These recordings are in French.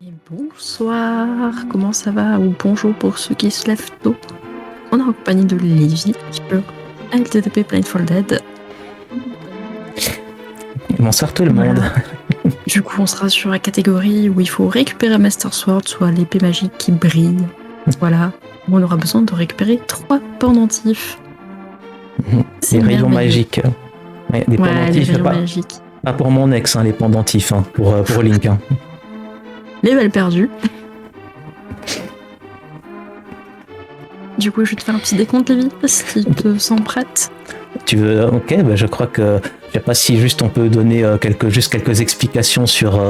Et bonsoir, comment ça va? Ou bonjour pour ceux qui se lèvent tôt. On est en compagnie de Lévi sur LTTP Blindfolded. Bonsoir tout le monde. Voilà. Du coup, on sera sur la catégorie où il faut récupérer Master Sword, soit l'épée magique qui brille. Voilà. On aura besoin de récupérer 3 pendentifs. Les rayons magiques. Ouais, des pendentifs, les rayons magiques. Pas pour mon ex, les pendentifs, pour Link. Les balles perdues. Du coup, je vais te faire un petit décompte, Lévi, si tu te sens prête. Tu veux? Ok, je crois que... Je sais pas si juste on peut donner quelques explications sur...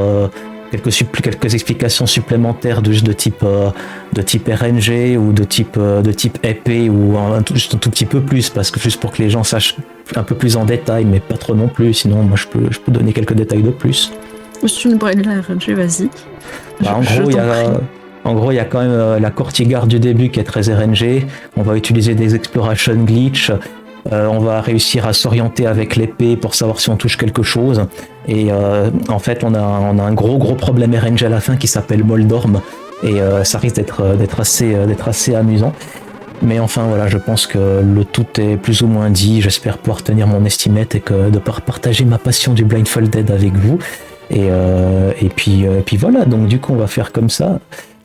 quelques explications supplémentaires de type RNG ou de type épée ou juste un tout petit peu plus, parce que juste pour que les gens sachent un peu plus en détail, mais pas trop non plus, sinon moi je peux donner quelques détails de plus. Si tu nous brûles la RNG, vas-y. En gros, il y a quand même la Cortigar du début qui est très RNG. On va utiliser des Exploration Glitch. On va réussir à s'orienter avec l'épée pour savoir si on touche quelque chose. Et en fait, on a un gros problème RNG à la fin qui s'appelle Moldorm. Et ça risque d'être assez amusant. Mais enfin voilà, je pense que le tout est plus ou moins dit. J'espère pouvoir tenir mon estimate et de pouvoir partager ma passion du Blindfolded avec vous. Et puis voilà, donc du coup on va faire comme ça.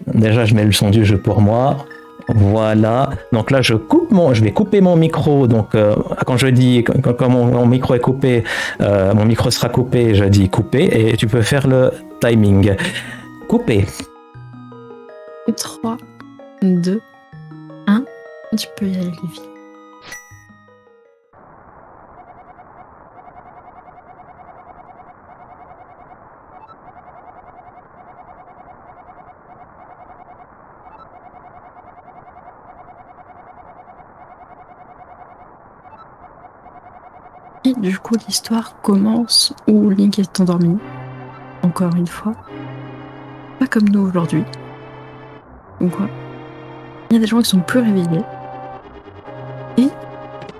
Déjà je mets le son du jeu pour moi. Voilà, donc là je vais couper mon micro. Donc quand je dis quand mon micro est coupé, mon micro sera coupé, je dis couper et tu peux faire le timing. Couper. 3, 2, 1, tu peux y aller, Lévi. Et du coup, l'histoire commence où Link est endormi. Encore une fois. Pas comme nous aujourd'hui. Donc quoi, il y a des gens qui sont plus réveillés. Et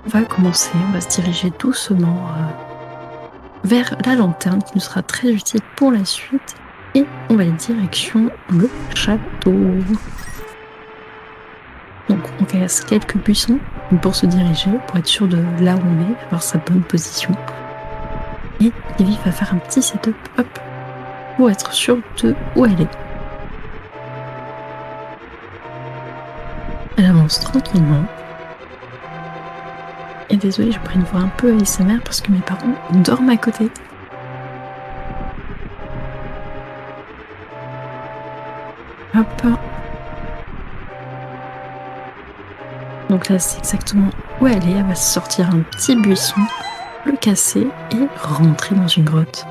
on va commencer, on va se diriger doucement vers la lanterne qui nous sera très utile pour la suite. Et on va aller direction le château. Donc on casse quelques buissons pour se diriger, pour être sûr de là où on est, avoir sa bonne position. Et Lévi va faire un petit setup pour être sûr de où elle est. Elle avance tranquillement. Et désolé, je prends une voix un peu ASMR parce que mes parents dorment à côté. Hop. Donc là, c'est exactement où elle est. Elle va sortir un petit buisson, le casser et rentrer dans une grotte.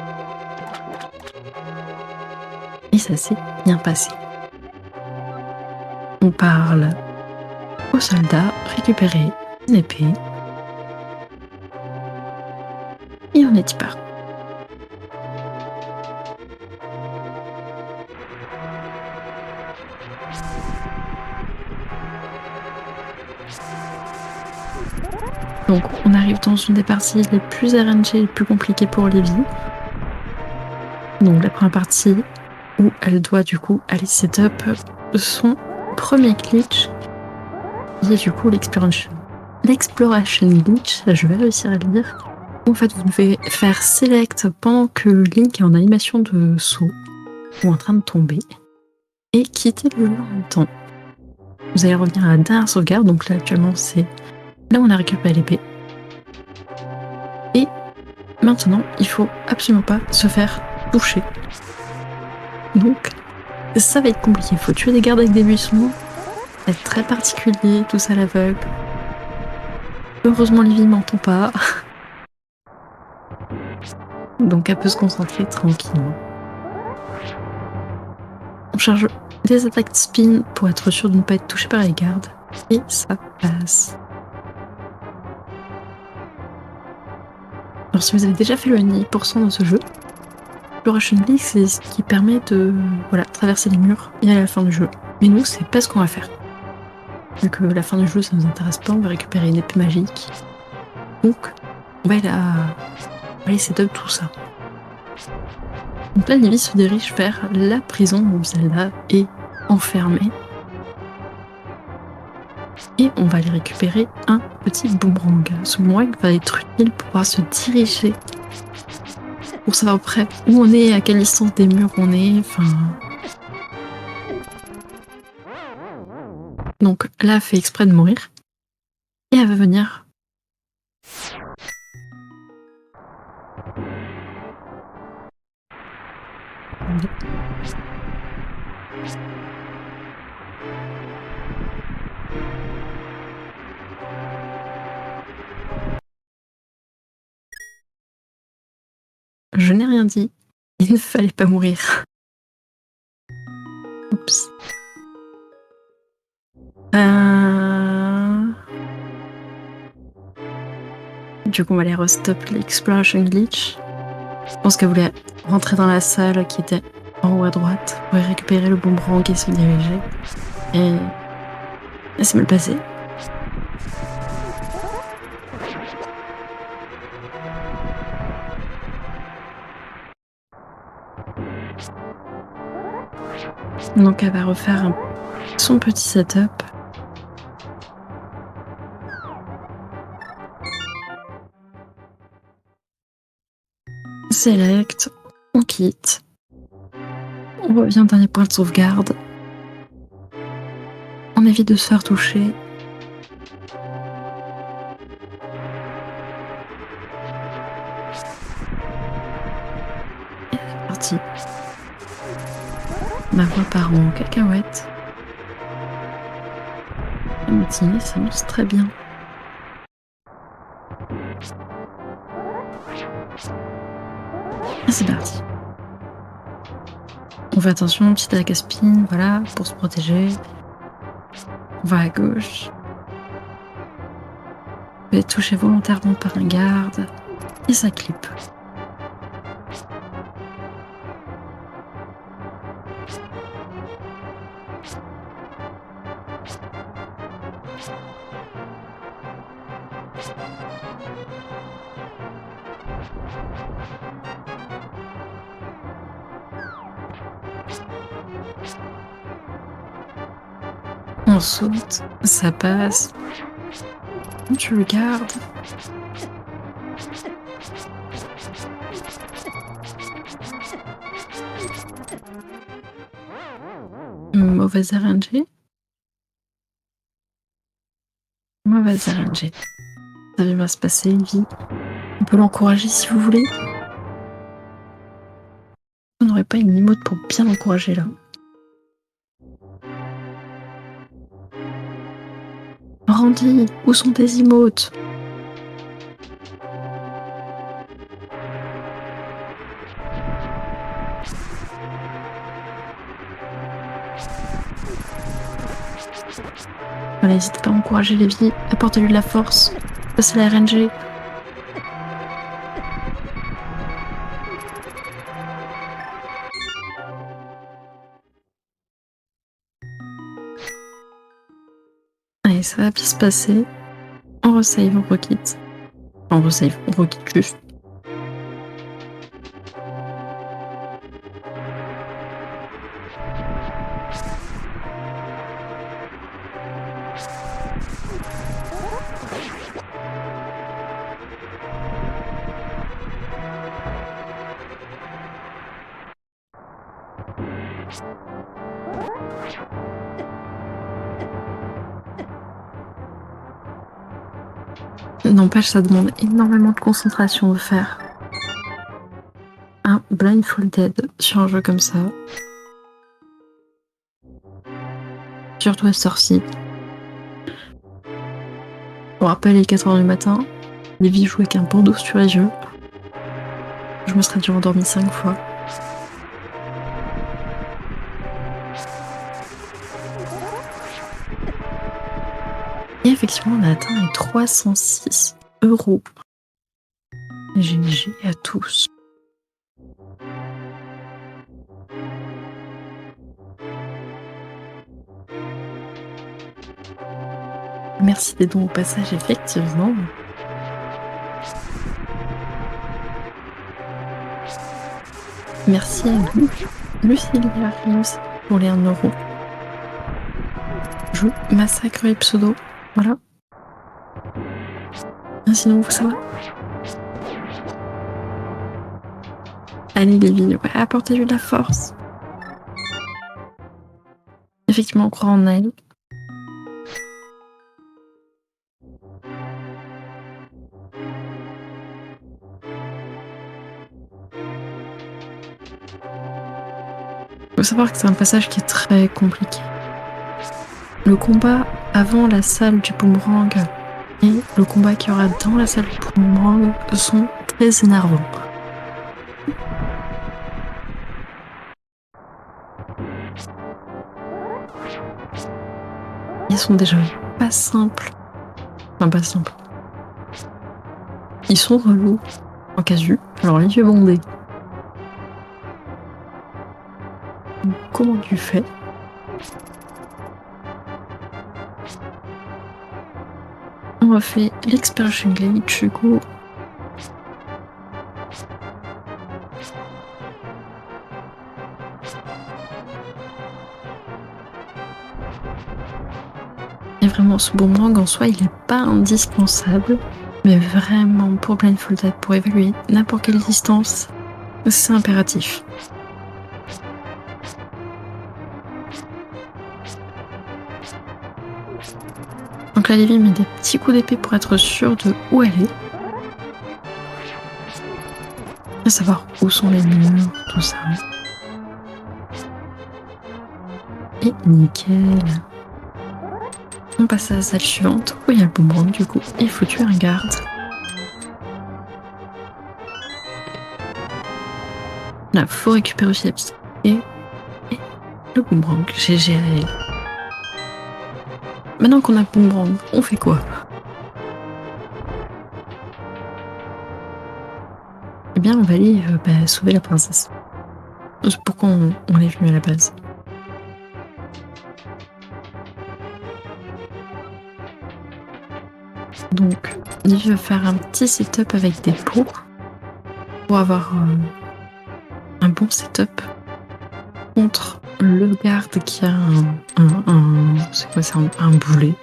Et ça s'est bien passé. On parle aux soldats, récupérer une épée. Et on est y part. Donc on arrive dans une des parties les plus RNG, les plus compliquées pour Lévi. Donc la première partie où elle doit du coup aller setup son premier glitch, qui est du coup l'exploration glitch, je vais réussir à le dire. En fait, vous devez faire select pendant que Link est en animation de saut ou en train de tomber et quitter le longtemps. Vous allez revenir à la dernière sauvegarde, donc là actuellement c'est là où on a récupéré l'épée. Et maintenant, il faut absolument pas se faire toucher. Donc, ça va être compliqué. Il faut tuer des gardes avec des buissons, être très particulier, tout ça à l'aveugle. Heureusement, Lévi m'entend pas. Donc, elle peut se concentrer tranquillement. On charge des attaques de spin pour être sûr de ne pas être touché par les gardes. Et ça passe. Alors si vous avez déjà fait le 1% dans ce jeu, Exploration Glitch c'est ce qui permet de traverser les murs et aller à la fin du jeu. Mais nous, c'est pas ce qu'on va faire. Vu que la fin du jeu, ça nous intéresse pas, on va récupérer une épée magique. Donc, on va aller setup tout ça. Donc là, Livy se dirige vers la prison où Zelda est enfermée. Et on va aller récupérer un petit boomerang. Ce boomerang va être utile pour pouvoir se diriger, pour savoir après où on est, à quelle distance des murs on est, enfin... Donc là, elle fait exprès de mourir. Et elle va venir... Je n'ai rien dit. Il ne fallait pas mourir. Oups. Du coup, on va aller restop l'exploration glitch. Je pense qu'elle voulait rentrer dans la salle qui était en haut à droite pour récupérer le boomerang et se diriger. Et c'est mal passé. Donc elle va refaire son petit setup. Select, on quitte. On revient dans les points de sauvegarde. On évite de se faire toucher. Et c'est parti. Ma voix part en cacahuète. La matinée s'annonce très bien. Et c'est parti. On fait attention, petite attaque à spin, voilà, pour se protéger. On va à gauche. On peut être touché volontairement par un garde. Et ça clip. On saute, ça passe. Tu regardes. Mauvaise RNG. Mauvaise RNG. Ça va se passer, Evie. On peut l'encourager si vous voulez. On n'aurait pas une emote pour bien l'encourager là. Randy, où sont tes emotes? Voilà, n'hésitez pas à encourager les vies, apportez-lui de la force. Ça c'est la RNG. Allez, ça va bien se passer. On resave, on requitte. Enfin, on resave, on requitte juste. N'empêche, ça demande énormément de concentration de faire un blindfolded sur un jeu comme ça. Surtout à cette heure-ci. Pour rappel, il est 4h du matin. Lévi joue avec un bandeau sur les yeux. Je me serais déjà endormie 5 fois. Et effectivement, on a atteint les 306 €. GG à tous. Merci des dons au passage, effectivement. Merci à Lucilia Rios pour les 1€. Je massacre les pseudos. Voilà. Sinon, ça va. Allez, Lévi, ouais, apportez-lui de la force. Effectivement, on croit en elle. Il faut savoir que c'est un passage qui est très compliqué. Le combat avant la salle du boomerang et le combat qu'il y aura dans la salle du boomerang sont très énervants. Ils sont déjà pas simples. Enfin, pas simples. Ils sont relous en casu. Alors, les yeux bondés. Comment tu fais? On a fait l'exploration glitch, du coup. Et vraiment, ce boomerang en soi, il n'est pas indispensable. Mais vraiment, pour Blindfolded, pour évaluer n'importe quelle distance, c'est impératif. Donc là, Lévi met des petits coups d'épée pour être sûr de où elle est. À savoir où sont les murs, tout ça. Et nickel. On passe à la salle suivante où il y a le boomerang du coup. Et il faut tuer un garde. Là, il faut récupérer aussi la petite. Et le boomerang. GG à elle. Maintenant qu'on a le boomerang, on fait quoi? Eh bien, on va aller sauver la princesse. C'est pourquoi on est venu à la base. Donc, il va faire un petit setup avec des pots pour avoir un bon setup contre le garde qui a c'est quoi, c'est un boulet.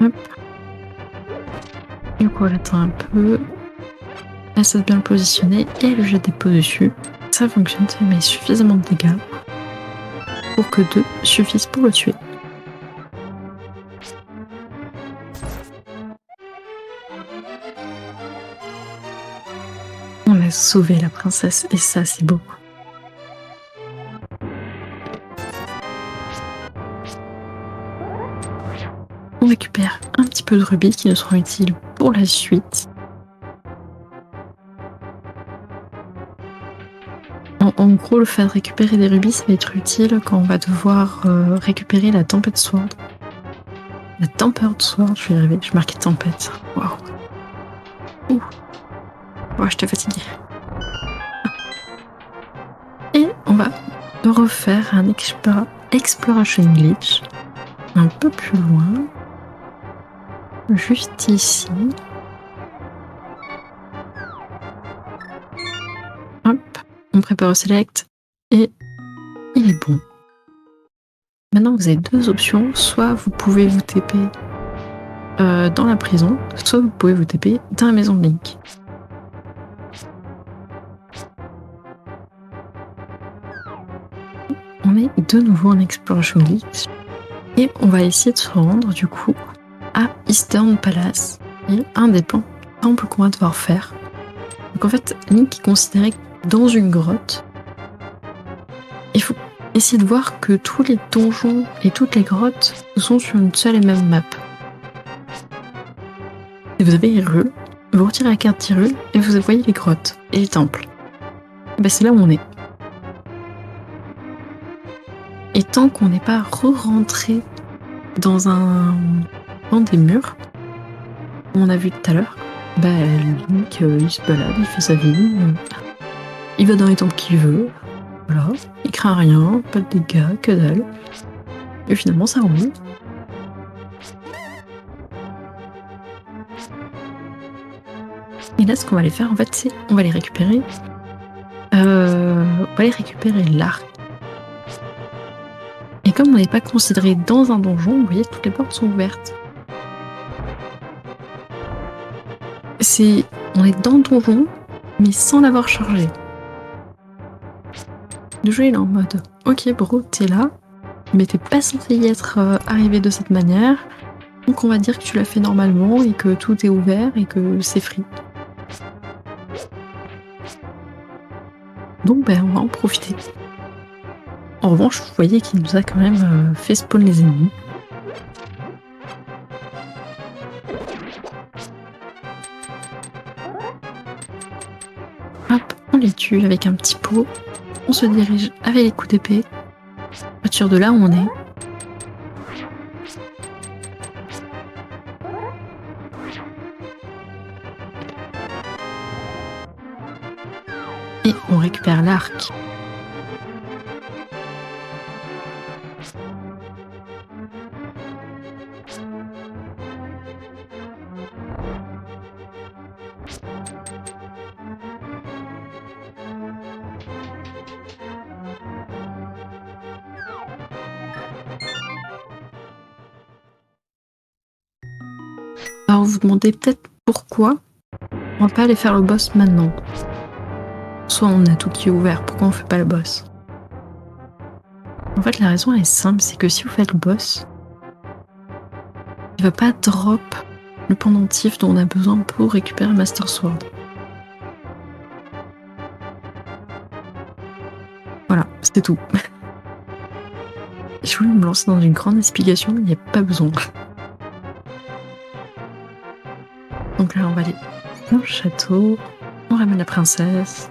Hop. Du coup, elle attend un peu. Elle s'est bien positionnée et elle jette des pots dessus. Ça fonctionne, ça met suffisamment de dégâts pour que 2 suffisent pour le tuer. On a sauvé la princesse et ça, c'est beau. On récupère un petit peu de rubis qui nous seront utiles pour la suite. En gros, le fait de récupérer des rubis, ça va être utile quand on va devoir récupérer la tempête sword. La tempered sword, je vais y arriver, je marquais tempête. Waouh. Ouh. Ouais, j'étais fatiguée. Et on va refaire un exploration glitch un peu plus loin. Juste ici. Hop, on prépare au select et il est bon. Maintenant, vous avez 2 options. Soit vous pouvez vous TP dans la prison, soit vous pouvez vous TP dans la maison de Link. On est de nouveau en exploration glitch et on va essayer de se rendre du coup à Eastern Palace et un des temples qu'on va devoir faire. Donc en fait, Link est considéré dans une grotte. Il faut essayer de voir que tous les donjons et toutes les grottes sont sur une seule et même map. Et vous avez Hyrule, vous retirez la carte d'Hyrule et vous voyez les grottes et les temples. Et ben c'est là où on est. Et tant qu'on n'est pas re-rentré dans des murs, comme on a vu tout à l'heure, Link il se balade, il fait sa vie, il va dans les temples qu'il veut, voilà, il craint rien, pas de dégâts, que dalle. Et finalement, ça roule. Et là, ce qu'on va aller faire, en fait, c'est on va les récupérer. On va aller récupérer l'arc. Et comme on n'est pas considéré dans un donjon, vous voyez, toutes les portes sont ouvertes. On est dans le donjon, mais sans l'avoir chargé. Le jeu, il est en mode, ok bro, t'es là, mais t'es pas censé y être arrivé de cette manière, donc on va dire que tu l'as fait normalement et que tout est ouvert et que c'est free. Donc ben on va en profiter. En revanche, vous voyez qu'il nous a quand même fait spawn les ennemis. Hop, on les tue avec un petit pot. On se dirige avec les coups d'épée. À partir de là où on est. Et on récupère l'arc. Alors vous vous demandez peut-être pourquoi on va pas aller faire le boss maintenant. Soit on a tout qui est ouvert, pourquoi on fait pas le boss? En fait la raison est simple, c'est que si vous faites le boss, il va pas drop le pendentif dont on a besoin pour récupérer Master Sword. Voilà, c'était tout. Je voulais me lancer dans une grande explication, mais il n'y a pas besoin. Donc là, on va aller dans le château, on ramène la princesse.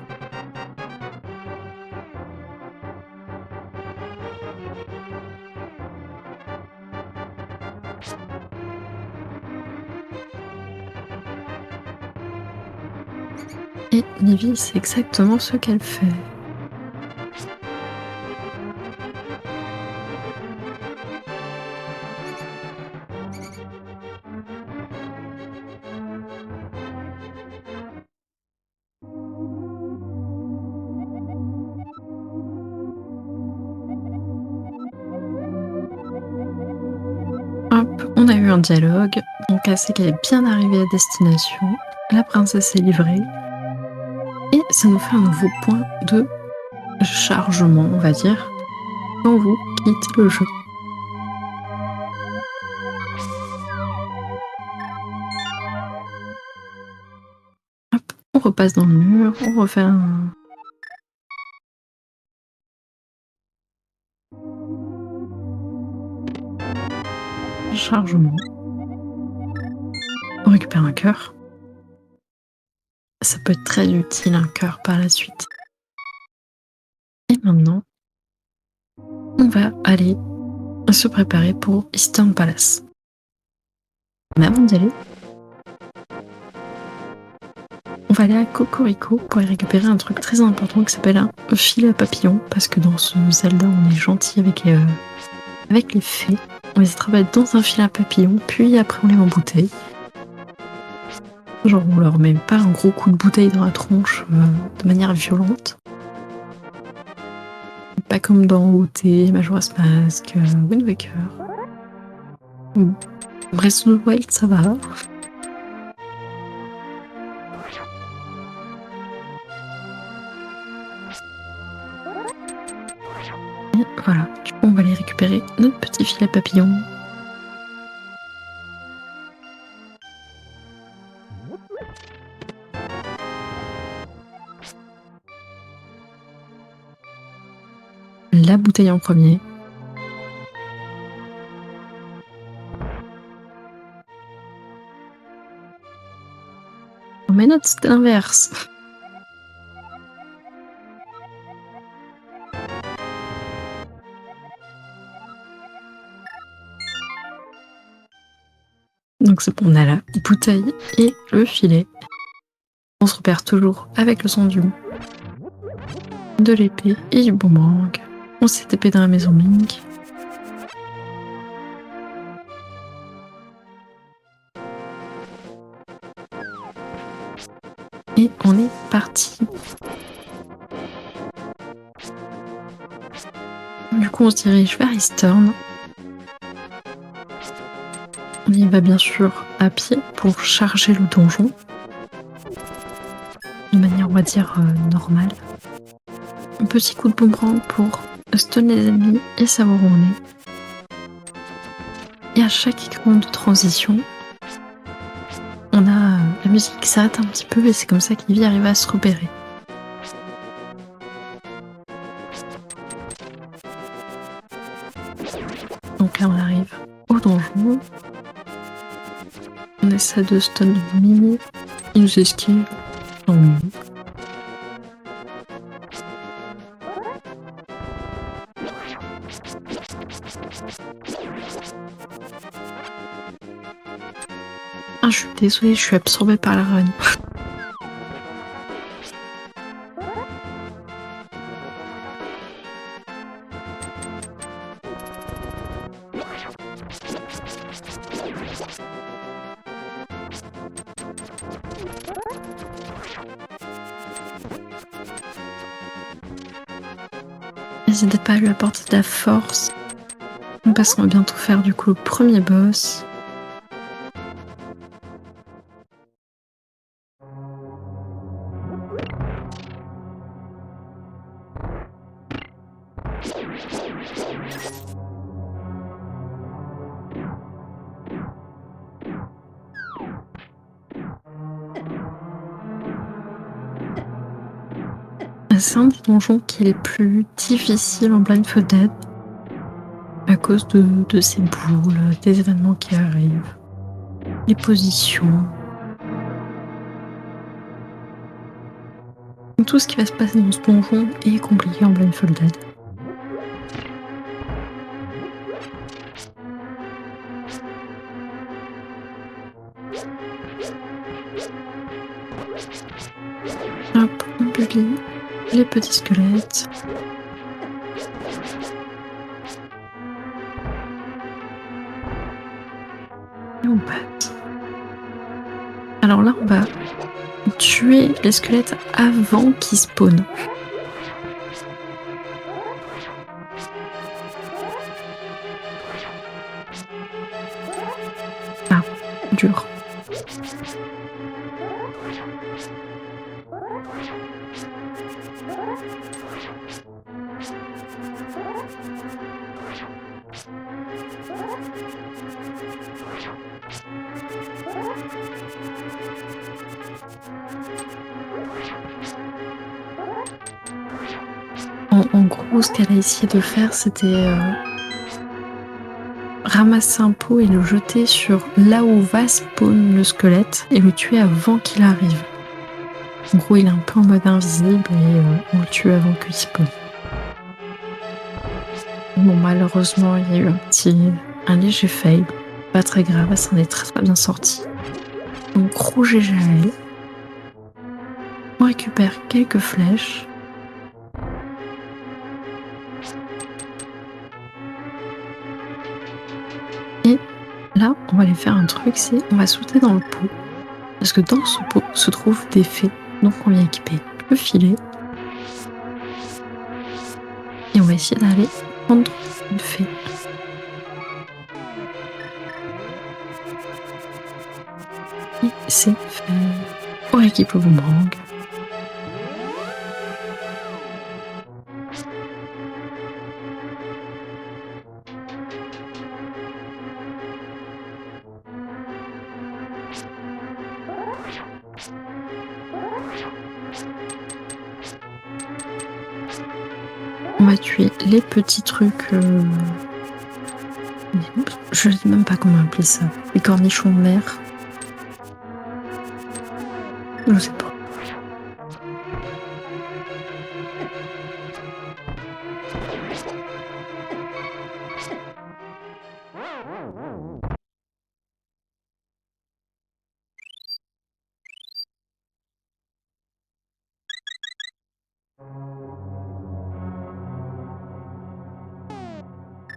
Et Nivy, c'est exactement ce qu'elle fait. Hop, on a eu un dialogue, donc elle sait qu'elle est bien arrivée à destination, la princesse est livrée, et ça nous fait un nouveau point de chargement, on va dire, quand vous quittez le jeu. Hop, on repasse dans le mur, on refait un... chargement. On récupère un cœur. Ça peut être très utile, un cœur, par la suite. Et maintenant, on va aller se préparer pour Eastern Palace. Mais avant d'y aller, on va aller à Cocorico pour y récupérer un truc très important qui s'appelle un filet à papillon, parce que dans ce Zelda, on est gentil avec les fées. On les travaille dans un filet à papillon, puis après on les embouteille. Genre on leur met pas un gros coup de bouteille dans la tronche de manière violente. Pas comme dans OT, Majora's Mask, Wind Waker. Breath of the Wild, ça va. Et voilà, on va aller récupérer notre petit filet papillon. La bouteille en premier. Oh mais non, c'était l'inverse. Donc c'est bon, on a la bouteille et le filet. On se repère toujours avec le son du de l'épée et du boomerang. On s'est tapé dans la maison Link. Et on est parti. Du coup, on se dirige vers Eastern. On y va bien sûr à pied pour charger le donjon. De manière, on va dire, normale. Un petit coup de boomerang pour stun les ennemis et savoir où on est. Et à chaque écran de transition, on a la musique qui s'arrête un petit peu et c'est comme ça qu'Ivy arrive à se repérer. Donc là on arrive au donjon. On essaie de stun Mimi. Il nous esquive. Non, Mimi. Ah, je suis désolée, je suis absorbée par la run. N'hésitez pas à lui apporter de la force. Parce qu'on va bientôt faire du coup le premier boss. C'est un des donjons qui est les plus difficiles en Blindfold Dead à cause de ces boules, des événements qui arrivent, les positions. Tout ce qui va se passer dans ce donjon est compliqué en Blindfold Dead. Hop, on publie les petits squelettes. Et on passe. Alors là, on va tuer les squelettes avant qu'ils spawnent. Ah, dur. En gros, ce qu'elle a essayé de faire, c'était ramasser un pot et le jeter sur là où va spawn le squelette et le tuer avant qu'il arrive. En gros, il est un peu en mode invisible et on le tue avant qu'il spawn. Bon, malheureusement, il y a eu un léger fail. Pas très grave, elle s'en est très bien sortie. Donc, gros GG à elle. On récupère quelques flèches. Et là, on va aller faire un truc, c'est on va sauter dans le pot. Parce que dans ce pot se trouvent des fées. Donc on vient équiper le filet. Et on va essayer d'aller prendre une fée. Et c'est fait. On rééquipe le boomerang. On va tuer les petits trucs. Je ne sais même pas comment appeler ça. Les cornichons de mer. Je sais pas.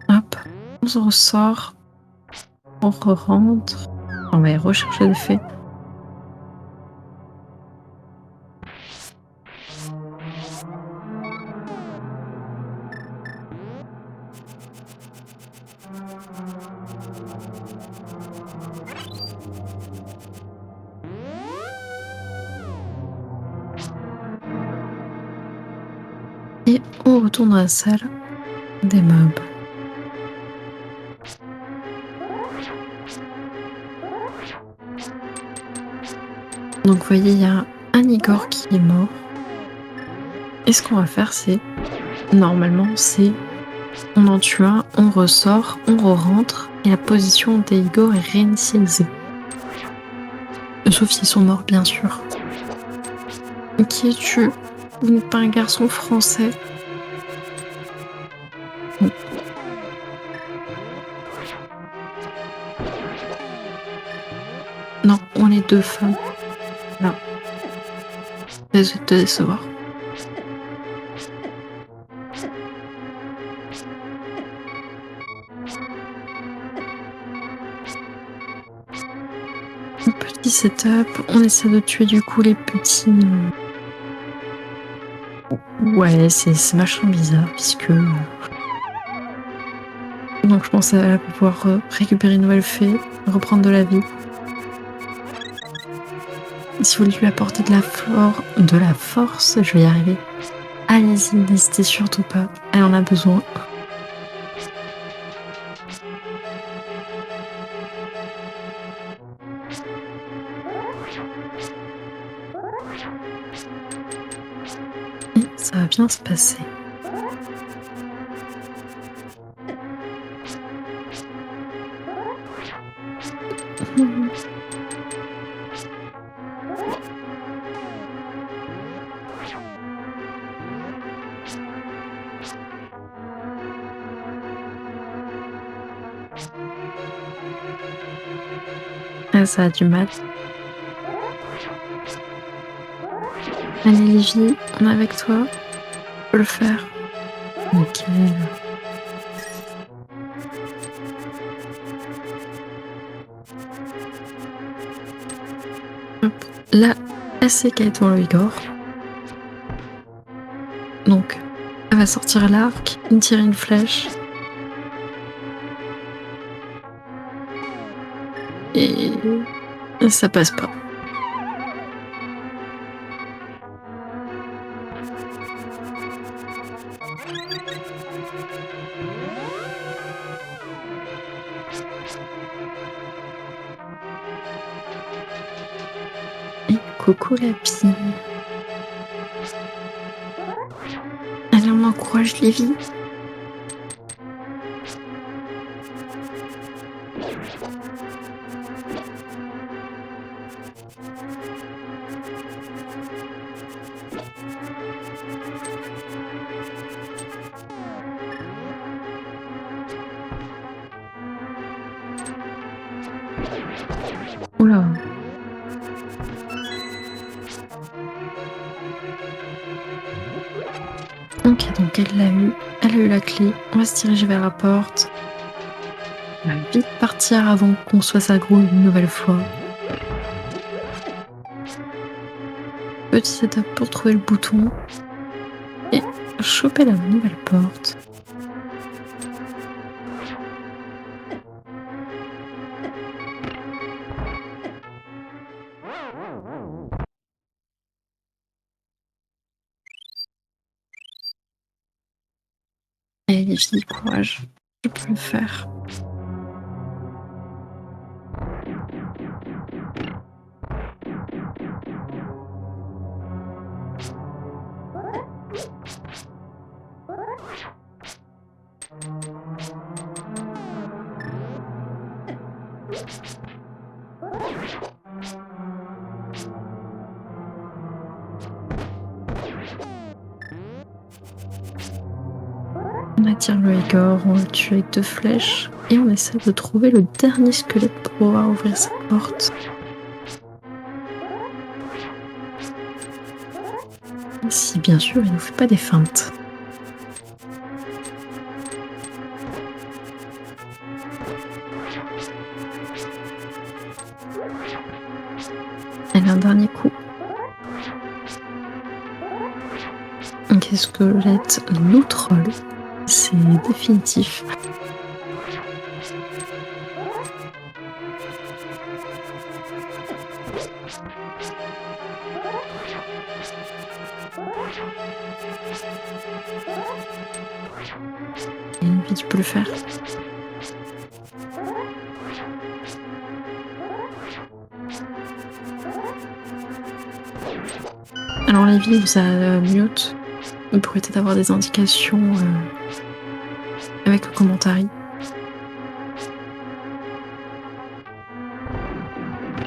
Hop, on se ressort. On rentre. On va y rechercher le fait. Et on retourne dans la salle des mobs. Donc vous voyez, il y a un Igor qui est mort. Et ce qu'on va faire, c'est... Normalement, c'est... On en tue un, on ressort, on re-rentre, et la position des Igor est réinitialisée. Sauf s'ils sont morts, bien sûr. Qui es-tu? Vous n'êtes pas un garçon français. Bon. Non, on est deux femmes. Là. Désolée de te décevoir. Petit setup, on essaie de tuer du coup les petits... Ouais, c'est vachement bizarre puisque... Donc je pense à pouvoir récupérer une nouvelle fée, reprendre de la vie. Si vous voulez lui apporter de la force, je vais y arriver. Allez-y, n'hésitez surtout pas, elle en a besoin. Et ça va bien se passer. Ah, ça a du mal. Allez Lévi, on est avec toi. On peut le faire. Nickel. Hop. Là, elle sait qu'elle est dans le Igor. Donc, elle va sortir l'arc, tirer une flèche. Et ça passe pas. Et coucou la pie. Allez, on encourage Lévi. Oula. Ok, donc elle l'a eu. Elle a eu la clé. On va se diriger vers la porte. On va vite partir avant qu'on soit s'aggrouille une nouvelle fois. Petit setup pour trouver le bouton. Et choper la nouvelle porte. Allez, j'ai du courage. Je peux le faire. On attire le Igor, on le tue avec 2 flèches et on essaie de trouver le dernier squelette pour pouvoir ouvrir cette porte. Si bien sûr il ne fait pas des feintes. Elle a un dernier coup. Ok, squelette nous troll. C'est définitif. Et une vie, tu peux le faire. Alors les vies, ça mute. Vous pourrez peut-être avoir des indications avec le commentary.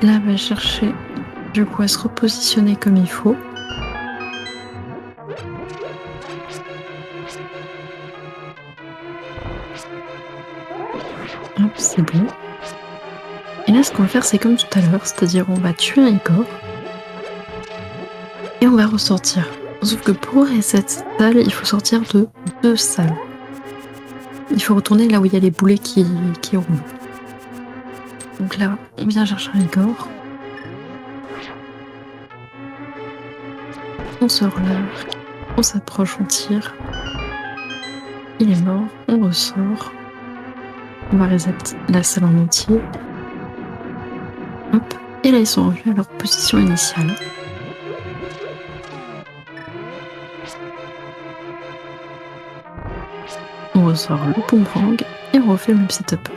Là, elle va chercher du coup à se repositionner comme il faut. Hop, c'est bon. Et là, ce qu'on va faire, c'est comme tout à l'heure, c'est-à-dire on va tuer un Igor et on va ressortir. Sauf que pour cette salle, il faut sortir de 2 salles. Il faut retourner là où il y a les boulets qui roulent. Donc là, on vient chercher un Igor. On se relâche, on s'approche, on tire. Il est mort, on ressort. On va reset la salle en entier. Hop. Et là, ils sont revenus à leur position initiale. On ressort le boomerang et on refait le même setup.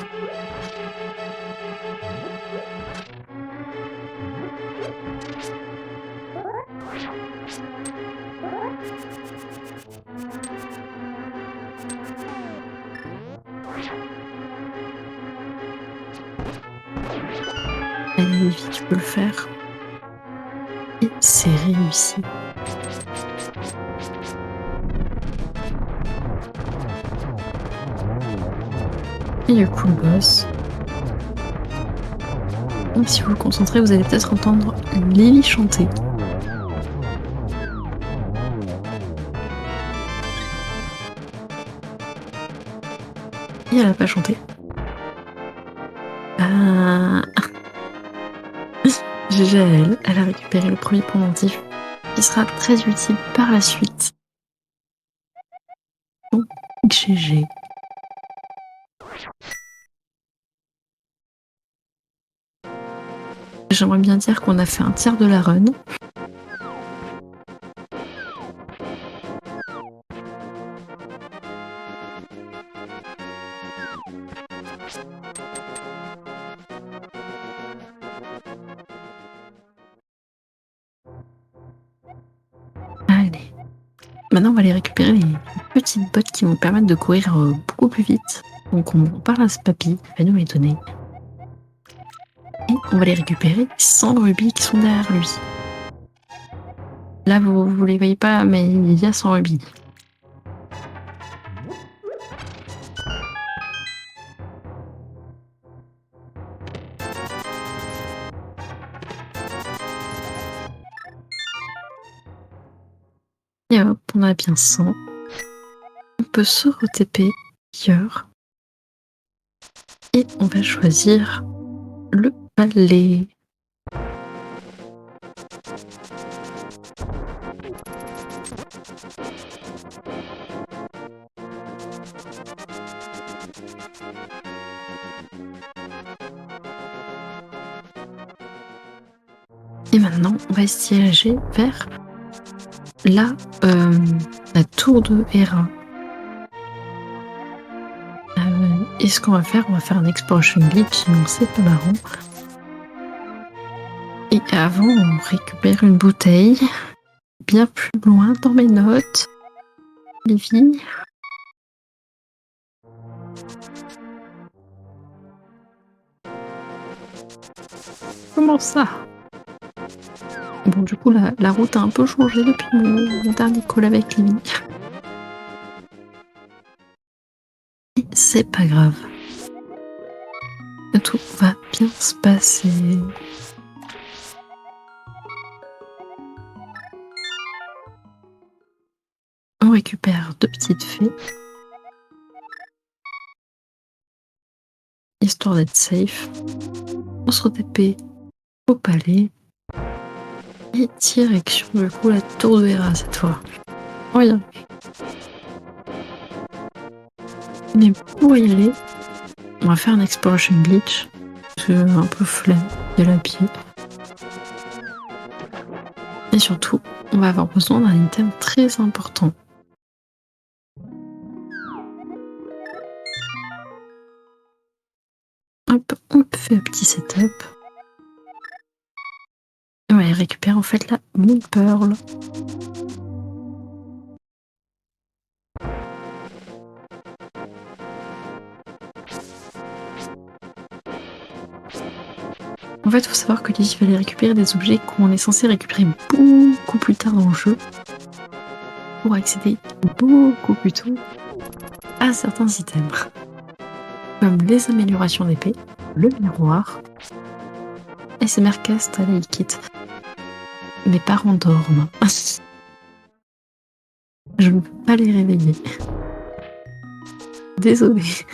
Allez, vite, tu peux le faire. Et c'est réussi. Et du coup, le boss. Donc, si vous vous concentrez, vous allez peut-être entendre Lily chanter. Et elle a pas chanté. GG à elle, elle a récupéré le premier pendentif qui sera très utile par la suite. Donc, GG. J'aimerais bien dire qu'on a fait un tiers de la run. Allez. Maintenant, on va aller récupérer les petites bottes qui vont permettre de courir beaucoup plus vite. Donc, on parle à ce papy, il va nous les donner. Et on va les récupérer 100 rubis qui sont derrière lui. Là, vous les voyez pas, mais il y a 100 rubis. Et hop, on a bien 100. On peut se re-TP ailleurs. Et on va choisir le palais. Et maintenant, on va se diriger vers la tour de Hera. Et ce qu'on va faire un exploration glitch, sinon c'est pas marrant. Et avant, on récupère une bouteille. Bien plus loin dans mes notes. Lévi. Comment ça? Bon, du coup, la route a un peu changé depuis mon dernier call avec Lévi. Et c'est pas grave. Tout va bien se passer. On récupère 2 petites fées. Histoire d'être safe. On se re-TP au palais. Et direction du coup la tour de Hera cette fois. Regarde. Mais pour y aller, On va faire un exploration glitch. C'est un peu flemme, il y a la pied. Et surtout, on va avoir besoin d'un item très important. Hop, on fait un petit setup. Et on va récupérer en fait la Moon Pearl. En fait, il faut savoir que Lily va aller récupérer des objets qu'on est censé récupérer beaucoup plus tard dans le jeu pour accéder beaucoup plus tôt à certains items, comme les améliorations d'épée, le miroir, SMR Cast à la Kit. Mes parents dorment. Je ne peux pas les réveiller. Désolée.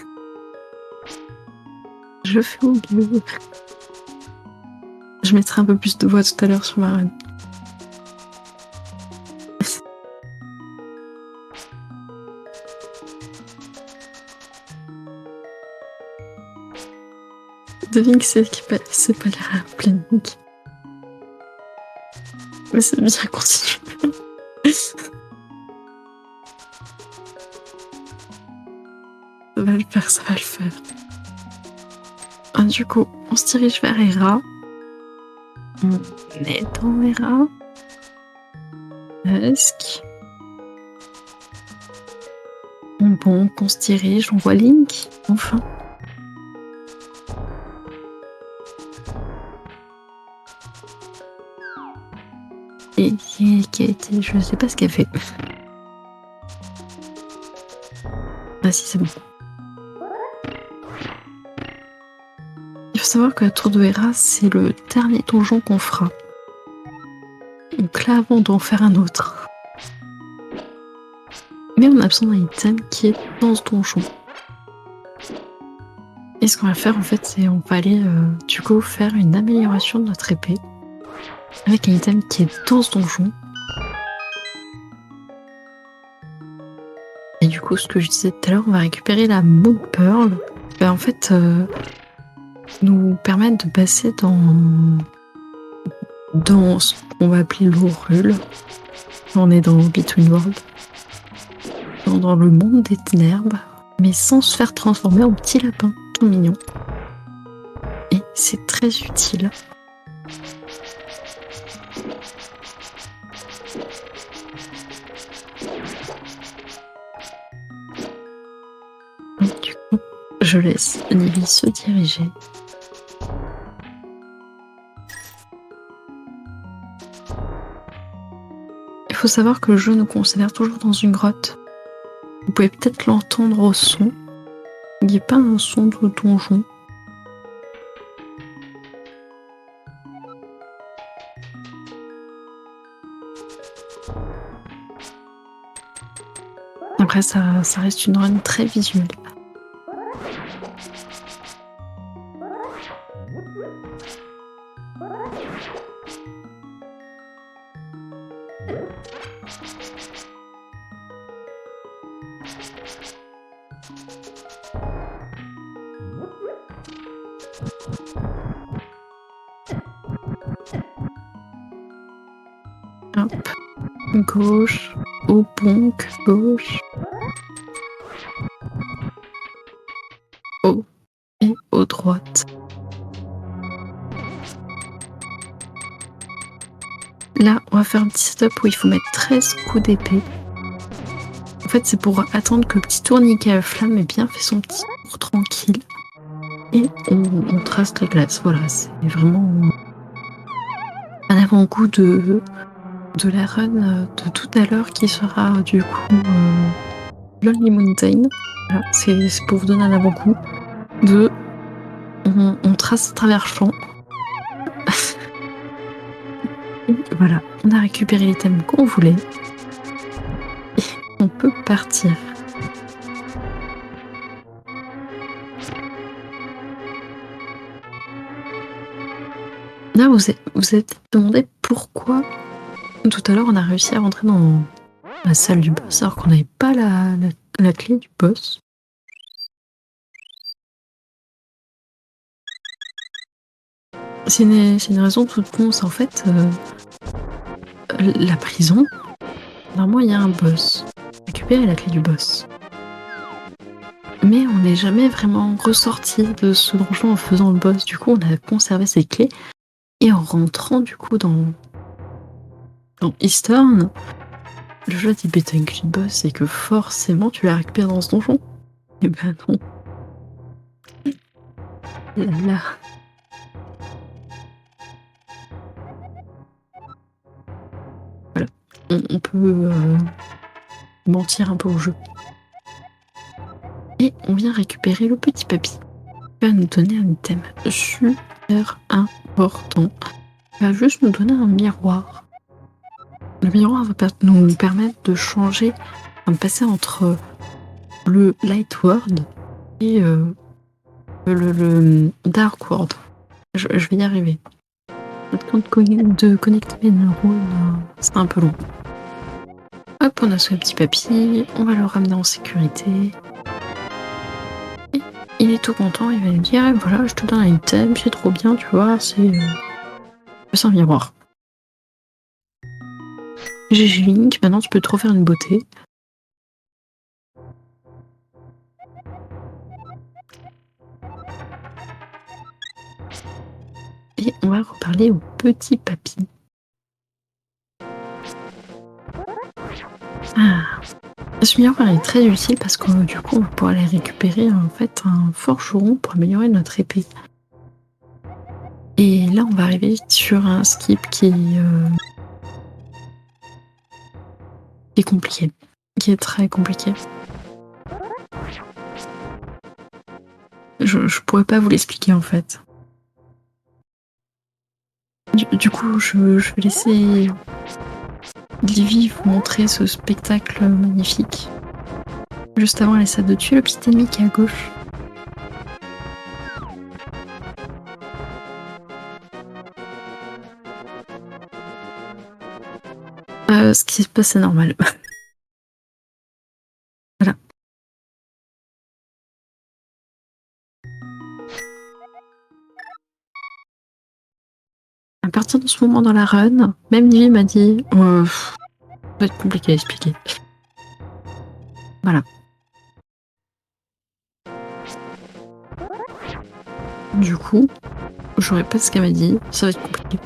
Je fais au mieux. Je mettrai un peu plus de voix tout à l'heure sur ma run. Devine que c'est pas la plénique. Mais c'est bien, continue. Ça va le faire, ça va le faire. Ah, du coup, on se dirige vers Hera. On est dans Hera. Presque. Bon, on se dirige, on voit Link, enfin. Et qui a été... Je sais pas ce qu'elle fait. Ah si, c'est bon. Il faut savoir que la tour de Hera, c'est le dernier donjon qu'on fera. Donc là, avant d'en faire un autre. Mais on a besoin d'un item qui est dans ce donjon. Et ce qu'on va faire, en fait, c'est on va aller, du coup, faire une amélioration de notre épée. Avec un item qui est dans ce donjon. Et du coup, ce que je disais tout à l'heure, on va récupérer la Moon Pearl. Ben, en fait, nous permettre de passer dans ce qu'on va appeler l'Aurule. On est dans Between Worlds. Dans le monde des ténèbres, mais sans se faire transformer en petit lapin. Tout mignon. Et c'est très utile. Donc, du coup, je laisse Lily se diriger. Il faut savoir que le jeu nous considère toujours dans une grotte. Vous pouvez peut-être l'entendre au son. Il n'y a pas un son de donjon. Après, ça reste une run très visuelle. Hop, gauche, au bonk, gauche, haut et au droite. Là, on va faire un petit setup où il faut mettre 13 coups d'épée. En fait, c'est pour attendre que le petit tourniquet à flamme ait bien fait son petit tour tranquille. Et on trace la glace. Voilà, c'est vraiment un avant-goût de la run de tout à l'heure qui sera du coup Lonely Mountain. Voilà, c'est pour vous donner un avant-goût de on trace à travers champ. Voilà, on a récupéré les thèmes qu'on voulait et on peut partir. Là, vous êtes demandé pourquoi tout à l'heure on a réussi à rentrer dans la salle du boss alors qu'on n'avait pas la clé du boss. C'est une raison toute con, c'est en fait la prison. Normalement, il y a un boss. Récupérer la clé du boss. Mais on n'est jamais vraiment ressorti de ce donjon en faisant le boss. Du coup, on a conservé ces clés. Et en rentrant, du coup, dans Eastern, le jeu dit t'as une clé de boss et que forcément tu la récupères dans ce donjon. Et ben non. Là. Voilà. On peut mentir un peu au jeu. Et on vient récupérer le petit papy. Il va nous donner un item super important. Il va juste nous donner un miroir. Le miroir va nous permettre de changer, de passer entre le Light World et le Dark World. Je vais y arriver. Le temps de connecter mes neurones, c'est un peu long. Hop, on a ce petit papier, on va le ramener en sécurité. Et il est tout content, il va nous dire voilà, je te donne un item, c'est trop bien, tu vois, c'est un miroir. GG Link, maintenant tu peux trop faire une beauté. Et on va reparler au petit papy. Ce miroir est très utile parce que du coup on va pouvoir aller récupérer en fait un forgeron pour améliorer notre épée. Et là on va arriver sur un skip qui est compliqué, qui est très compliqué. Je pourrais pas vous l'expliquer en fait. Du coup je vais laisser Livy vous montrer ce spectacle magnifique. Juste avant, elle essaie de tuer le petit ennemi qui est à gauche. Ce qui se passe, c'est normal. Voilà. À partir de ce moment dans la run, même Livy m'a dit ça va être compliqué à expliquer. Voilà. Du coup, je répète ce qu'elle m'a dit, ça va être compliqué.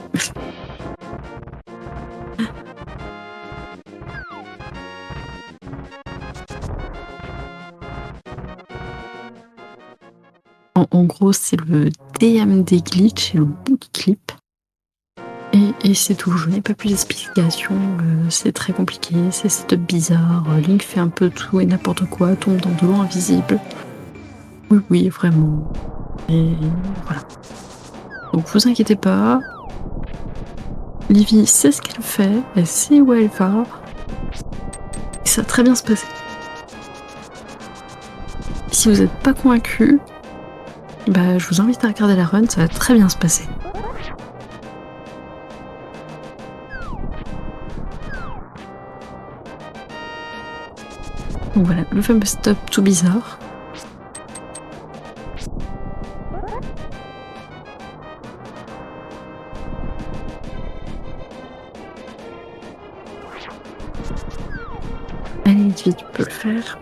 En gros, c'est le DMD glitch et le boot clip. Et c'est tout, je n'ai pas plus d'explication, c'est très compliqué, c'est setup bizarre, Link fait un peu tout et n'importe quoi, tombe dans de l'eau invisible. Oui, vraiment. Et voilà. Donc vous inquiétez pas, Livy sait ce qu'elle fait, elle sait où elle va, et ça va très bien se passer. Si vous n'êtes pas convaincu, bah, je vous invite à regarder la run, ça va très bien se passer. Donc voilà, le fameux stop tout bizarre. Allez, vite, tu peux le faire.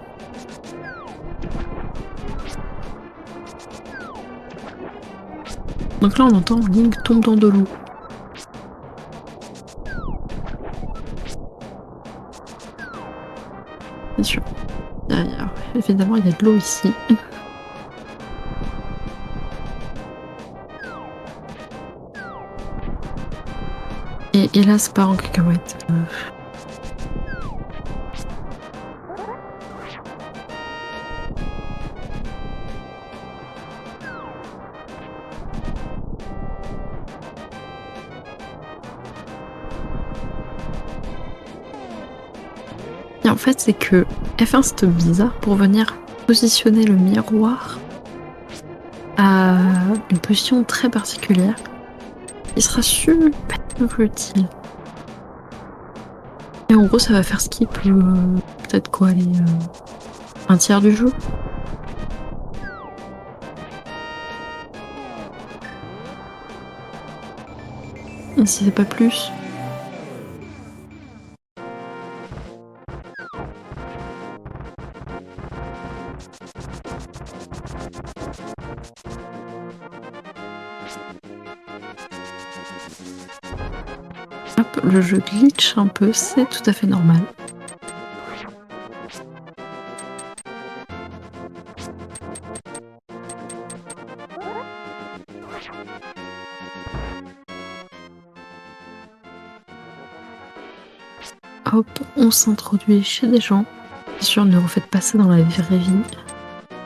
Donc là, on entend Link tombe dans de l'eau. Bien sûr. Derrière, évidemment, il y a de l'eau ici. Et là, c'est part en cacahuète. Et en fait, c'est que elle fait un stop bizarre pour venir positionner le miroir à une position très particulière. Il sera super utile. Et en gros, ça va faire skip peut-être quoi, un tiers du jeu. Et si c'est pas plus. Hop, le jeu glitch un peu, c'est tout à fait normal. Hop, on s'introduit chez des gens. Bien sûr, ne refaites pas ça dans la vraie vie.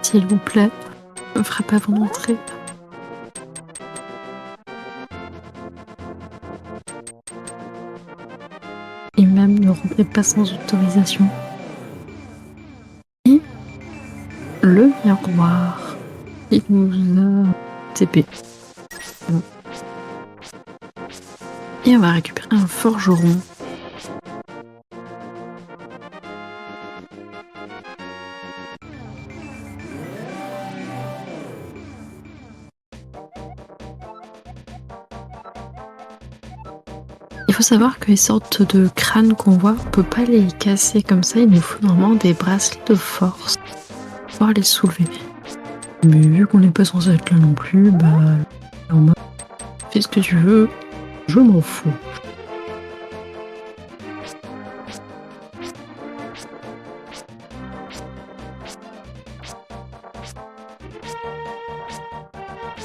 S'il vous plaît, ne frappez avant d'entrer. Et même ne rentrez pas sans autorisation. Et le miroir, il nous a TP. Bon. Et on va récupérer un forgeron. Il faut savoir que les sortes de crânes qu'on voit, on peut pas les casser comme ça, il nous faut normalement des bracelets de force pour pouvoir les soulever. Mais vu qu'on n'est pas censé être là non plus, bah normal. Fais ce que tu veux, je m'en fous.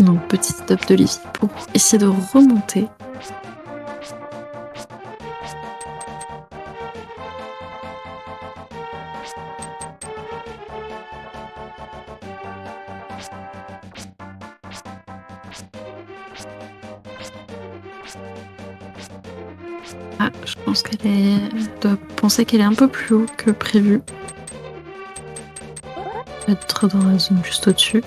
Donc petit stop de Livy pour essayer de remonter. Ah, je pense qu'elle doit penser qu'elle est un peu plus haut que prévu. Être dans la zone juste au-dessus.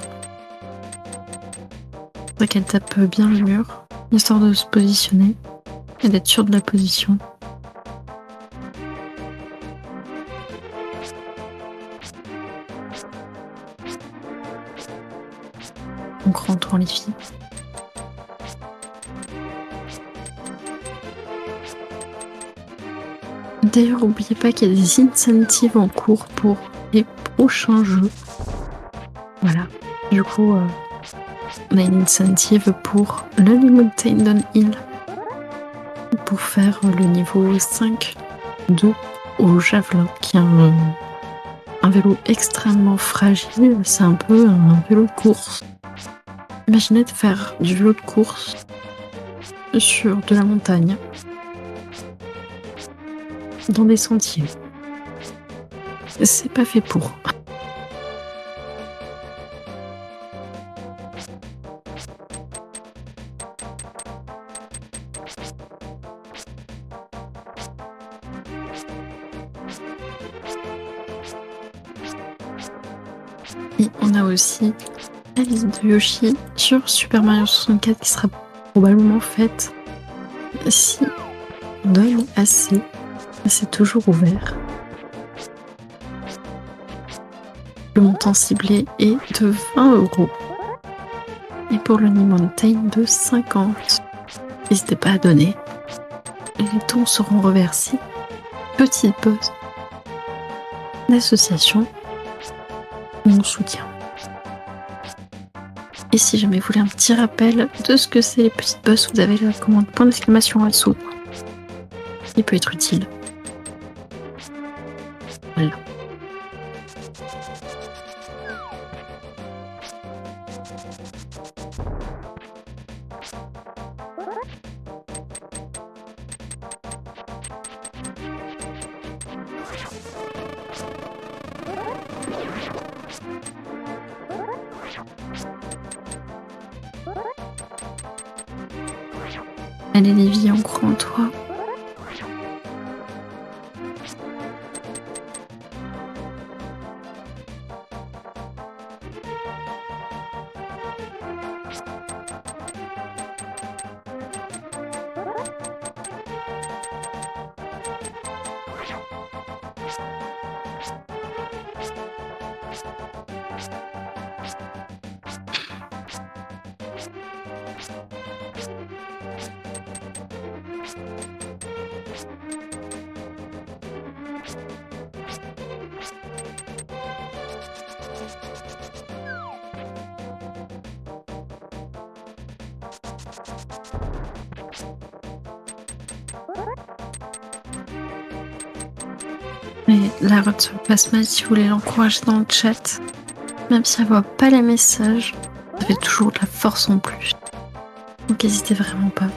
Faudrait qu'elle tape bien le mur, histoire de se positionner et d'être sûre de la position. Donc rentrons les filles. D'ailleurs, n'oubliez pas qu'il y a des incentives en cours pour les prochains jeux. Voilà. Du coup, on a une incentive pour le Mountain Downhill pour faire le niveau 5 de au javelin, qui est un vélo extrêmement fragile. C'est un peu un vélo de course. Imaginez de faire du vélo de course sur de la montagne, dans des sentiers. C'est pas fait pour. Et on a aussi la liste de Yoshi sur Super Mario 64 qui sera probablement faite si on donne assez. C'est toujours ouvert. Le montant ciblé est de 20 €. Et pour le Mountain de 50. N'hésitez pas à donner. Les dons seront reversés. Petite pause. L'association, mon soutien. Et si jamais vous voulez un petit rappel de ce que c'est les petites boss, vous avez la commande point d'exclamation en dessous. Il peut être utile. Voilà. Allez Lévi, on croit en toi. la route Plasma si vous voulez l'encourager dans le chat. Même si elle voit pas les messages, ça fait toujours de la force en plus. Donc n'hésitez vraiment pas.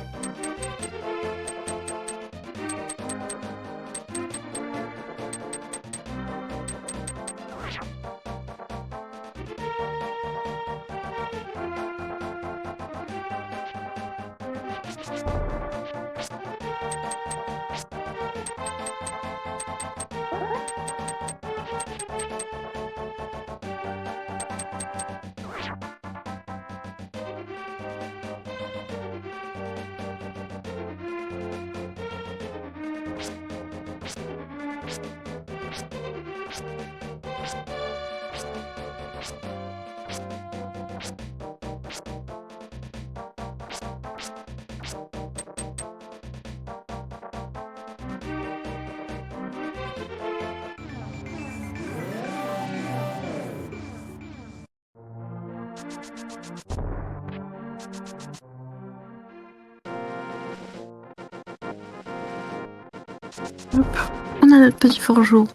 Hop, on a notre petit forgeron.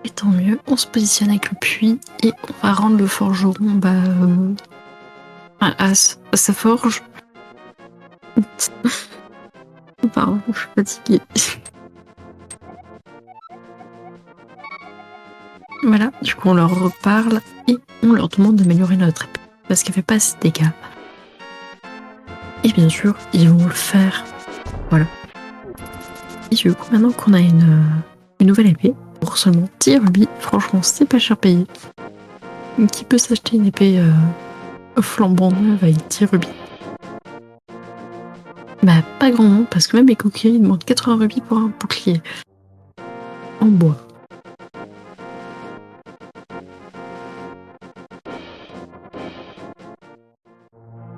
Et tant mieux, on se positionne avec le puits et on va rendre le forgeron à sa forge. Pardon, je suis fatiguée. Voilà, du coup on leur reparle et on leur demande d'améliorer notre épée parce qu'elle fait pas assez de dégâts. Et bien sûr, ils vont le faire. Voilà. Et du coup, maintenant qu'on a une nouvelle épée, pour seulement 10 rubis, franchement, c'est pas cher payé. Qui peut s'acheter une épée flambant neuve avec 10 rubis? Bah, pas grand monde, parce que même les coquilleries demandent 80 rubis pour un bouclier. En bois.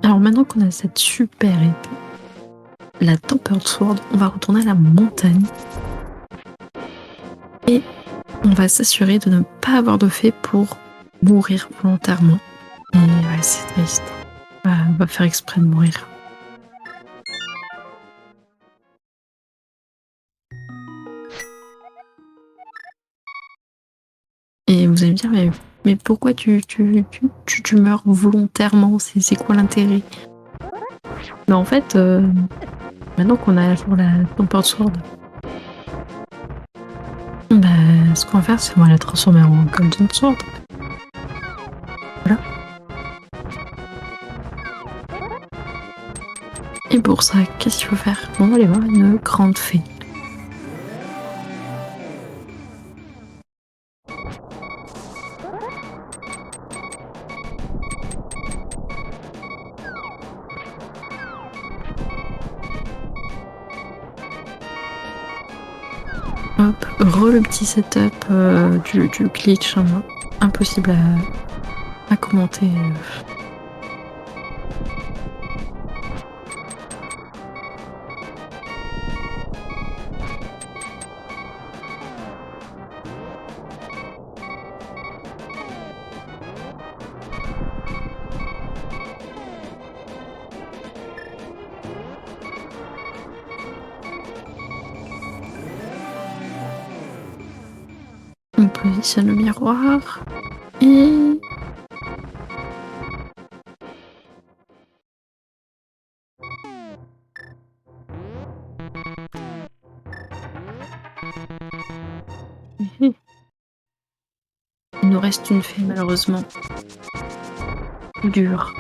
Alors maintenant qu'on a cette super épée, la Tempered Sword, on va retourner à la montagne. Et on va s'assurer de ne pas avoir de fait pour mourir volontairement. Et ouais, c'est triste. On va faire exprès de mourir. Et vous allez me dire, mais pourquoi tu meurs volontairement? C'est quoi l'intérêt? Mais en fait, maintenant qu'on a pour la Tempered Sword, ce qu'on va faire, c'est qu'on va la transformer en Golden Sword. Voilà. Et pour ça, qu'est-ce qu'il faut faire? On va aller voir une grande fée. Hop, le petit setup du glitch, hein, impossible à commenter. On positionne le miroir et il nous reste une fée malheureusement. Dur.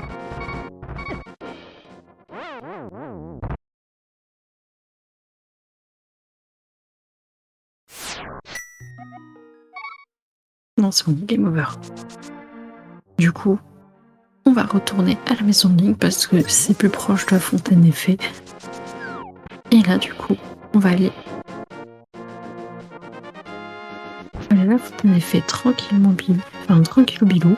Non, c'est bon, game over. Du coup, on va retourner à la maison de Link parce que c'est plus proche de la fontaine des fées. Et là, du coup, on va aller à la fontaine des fées tranquillement bilou. Enfin, tranquillou bilou.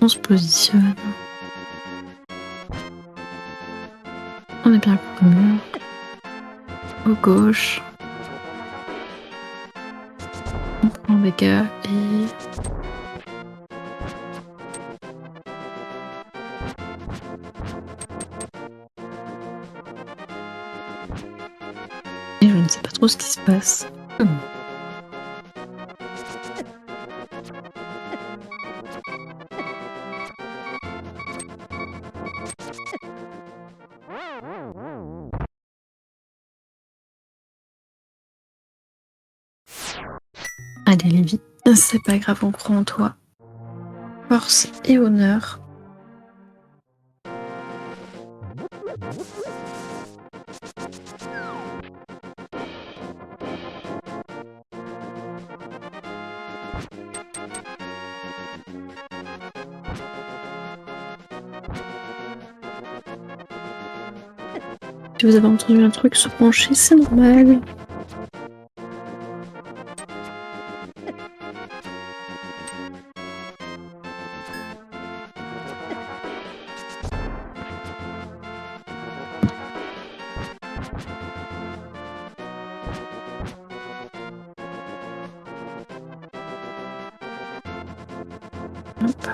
On se positionne. On est bien contre le mur. Au gauche. On prend des gars et... ne sais pas trop ce qui se passe. Allez Lévi, c'est pas grave, on croit en toi. Force et honneur. Si vous avez entendu un truc se pencher, c'est normal. Hop.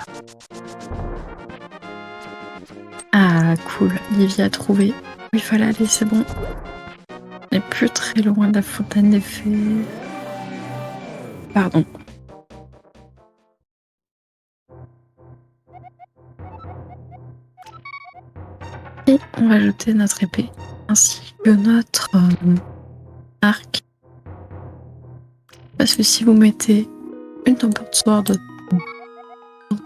Ah cool, Livia a trouvé où il fallait aller, c'est bon. On n'est plus très loin de la fontaine des fées. Pardon. Et on va jeter notre épée, ainsi que notre arc. Parce que si vous mettez une Tempered Sword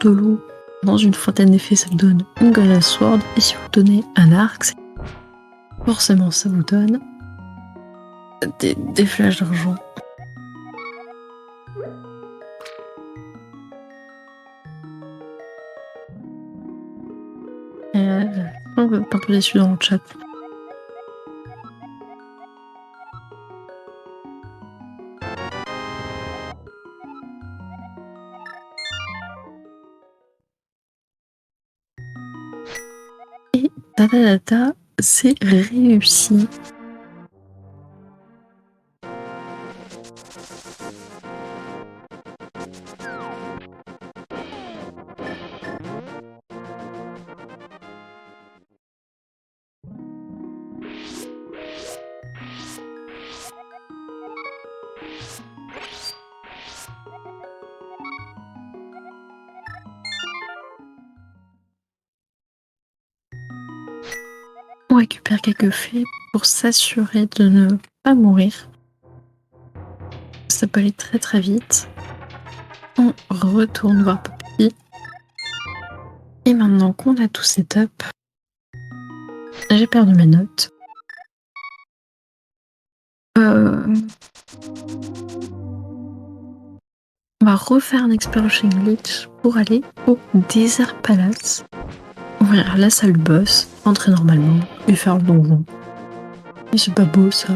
de l'eau dans une fontaine des fées, ça vous donne une Golden Sword. Et si vous donnez un arc, forcément ça vous donne des flèches d'argent. On est un peu déçu dans le chat. Et ta, c'est réussi. On récupère quelques fées pour s'assurer de ne pas mourir. Ça peut aller très très vite. On retourne voir Poppy. Et maintenant qu'on a tout setup, j'ai perdu mes notes. On va refaire un Exploration Glitch pour aller au Desert Palace, ouvrir la salle boss, entrer normalement et faire le donjon. Et c'est pas beau ça.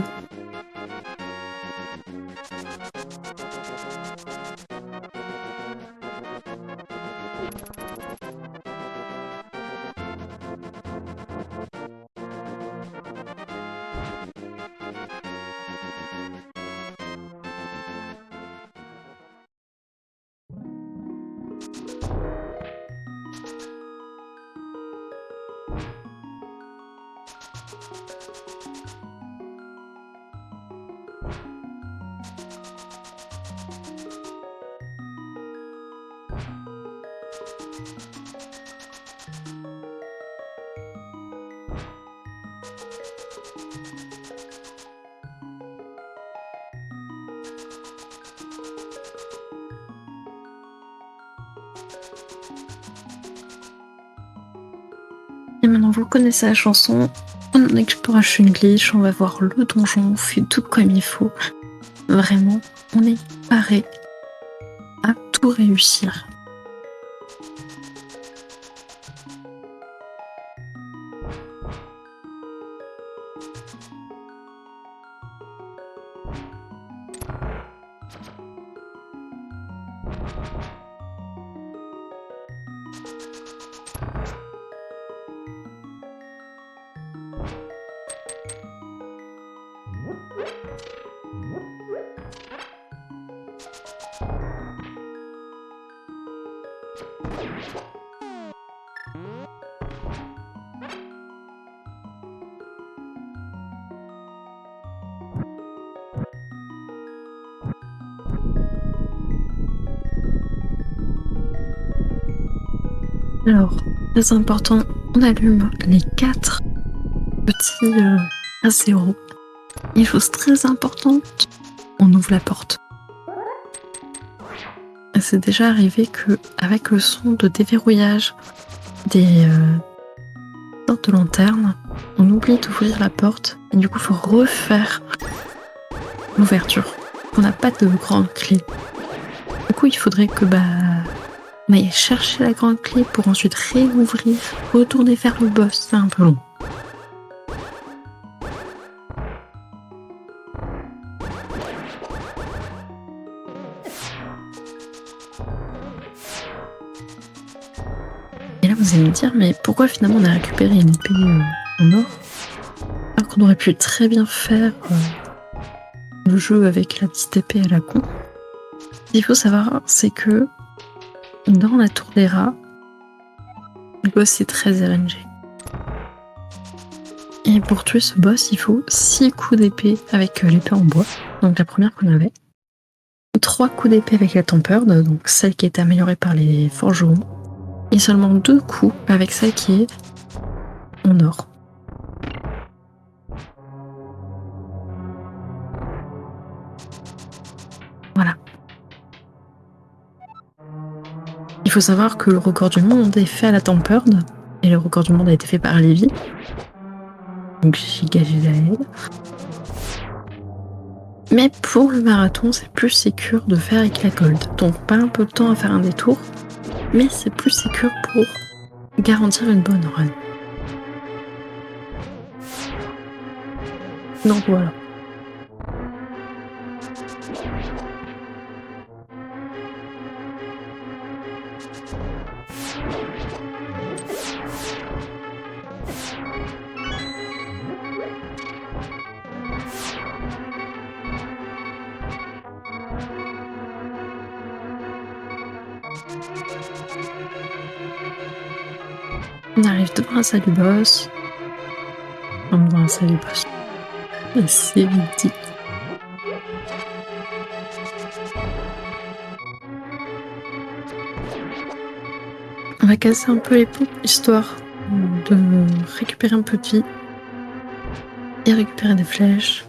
Et maintenant vous connaissez la chanson, on en Exploration Glitch, on va voir le donjon, on fait tout comme il faut. Vraiment, on est paré à tout réussir. Alors, très important, on allume les 4 petits A0. Et chose très importante, on ouvre la porte. C'est déjà arrivé que, avec le son de déverrouillage des portes de lanterne, on oublie d'ouvrir la porte et du coup il faut refaire l'ouverture. On n'a pas de grande clé. Du coup il faudrait que on aille chercher la grande clé pour ensuite réouvrir, retourner vers le boss, c'est un peu long. Et là vous allez me dire, mais pourquoi finalement on a récupéré une épée en or alors qu'on aurait pu très bien faire le jeu avec la petite épée à la con. Ce qu'il faut savoir, c'est que dans la tour des rats, le boss est très RNG. Et pour tuer ce boss, il faut 6 coups d'épée avec l'épée en bois, donc la première qu'on avait. 3 coups d'épée avec la tempered, donc celle qui est améliorée par les forgerons. Et seulement 2 coups avec celle qui est en or. Voilà. Il faut savoir que le record du monde est fait à la tempered, et le record du monde a été fait par Lévi. Donc giga GDL. Mais pour le marathon, c'est plus sécure de faire avec la gold. Donc pas un peu de temps à faire un détour, mais c'est plus sécure pour garantir une bonne run. Donc voilà. On arrive devant la salle du boss. Enfin, devant la salle du boss. Et c'est vite. On va casser un peu les pompes histoire de récupérer un peu de vie et récupérer des flèches.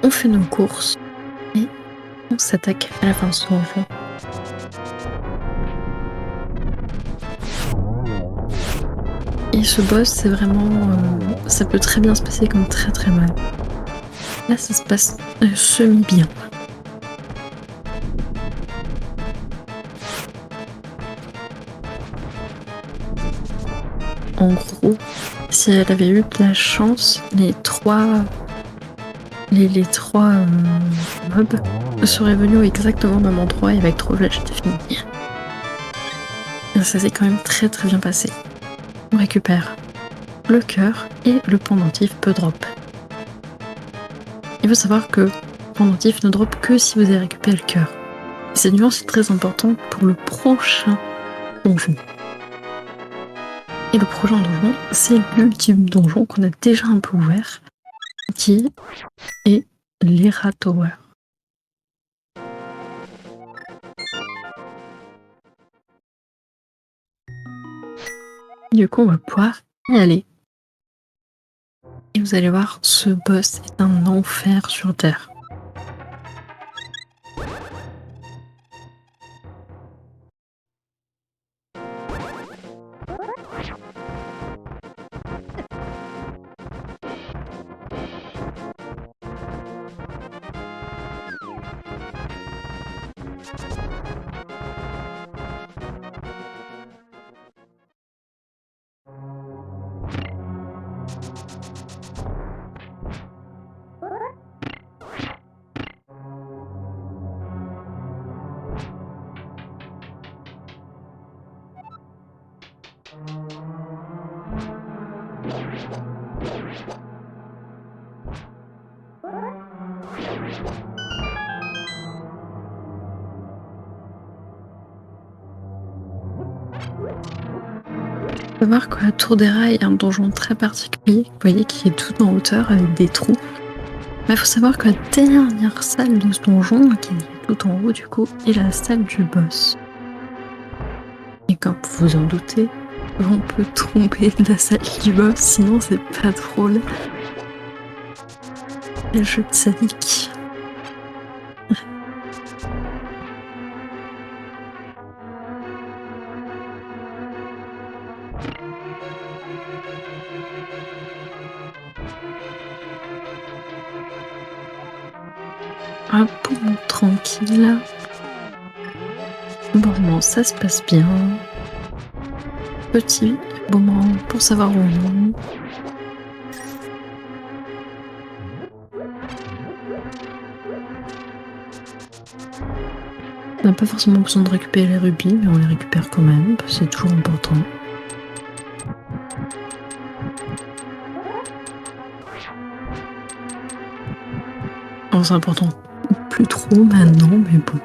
On fait nos courses et on s'attaque à la fin de ce donjon. Et ce boss, c'est vraiment... ça peut très bien se passer comme très très mal. Là, ça se passe semi-bien. En gros, si elle avait eu de la chance, les trois mobs seraient venus exactement au même endroit et avec 3 flèches, c'était fini. Et ça s'est quand même très très bien passé. On récupère le cœur et le pendentif peut drop. Il faut savoir que le pendentif ne drop que si vous avez récupéré le cœur. Et cette nuance est très importante pour le prochain donjon. Et le prochain donjon, c'est l'ultime donjon qu'on a déjà un peu ouvert, qui est l'Era Tower. Du coup, on va pouvoir y aller. Et vous allez voir, ce boss est un enfer sur Terre. Il faut voir que la tour des rats est un donjon très particulier, vous voyez, qui est tout en hauteur avec des trous. Mais il faut savoir que la dernière salle de ce donjon, qui est tout en haut du coup, est la salle du boss. Et Et comme vous vous en doutez, on peut tomber de la salle du boss, sinon c'est pas drôle. Le jeu de sadique. Un bon tranquille. Bon, ça se passe bien. Petit moment pour savoir où on est. On n'a pas forcément besoin de récupérer les rubis, mais on les récupère quand même, c'est toujours important. Oh, c'est important plus trop maintenant, mais bon.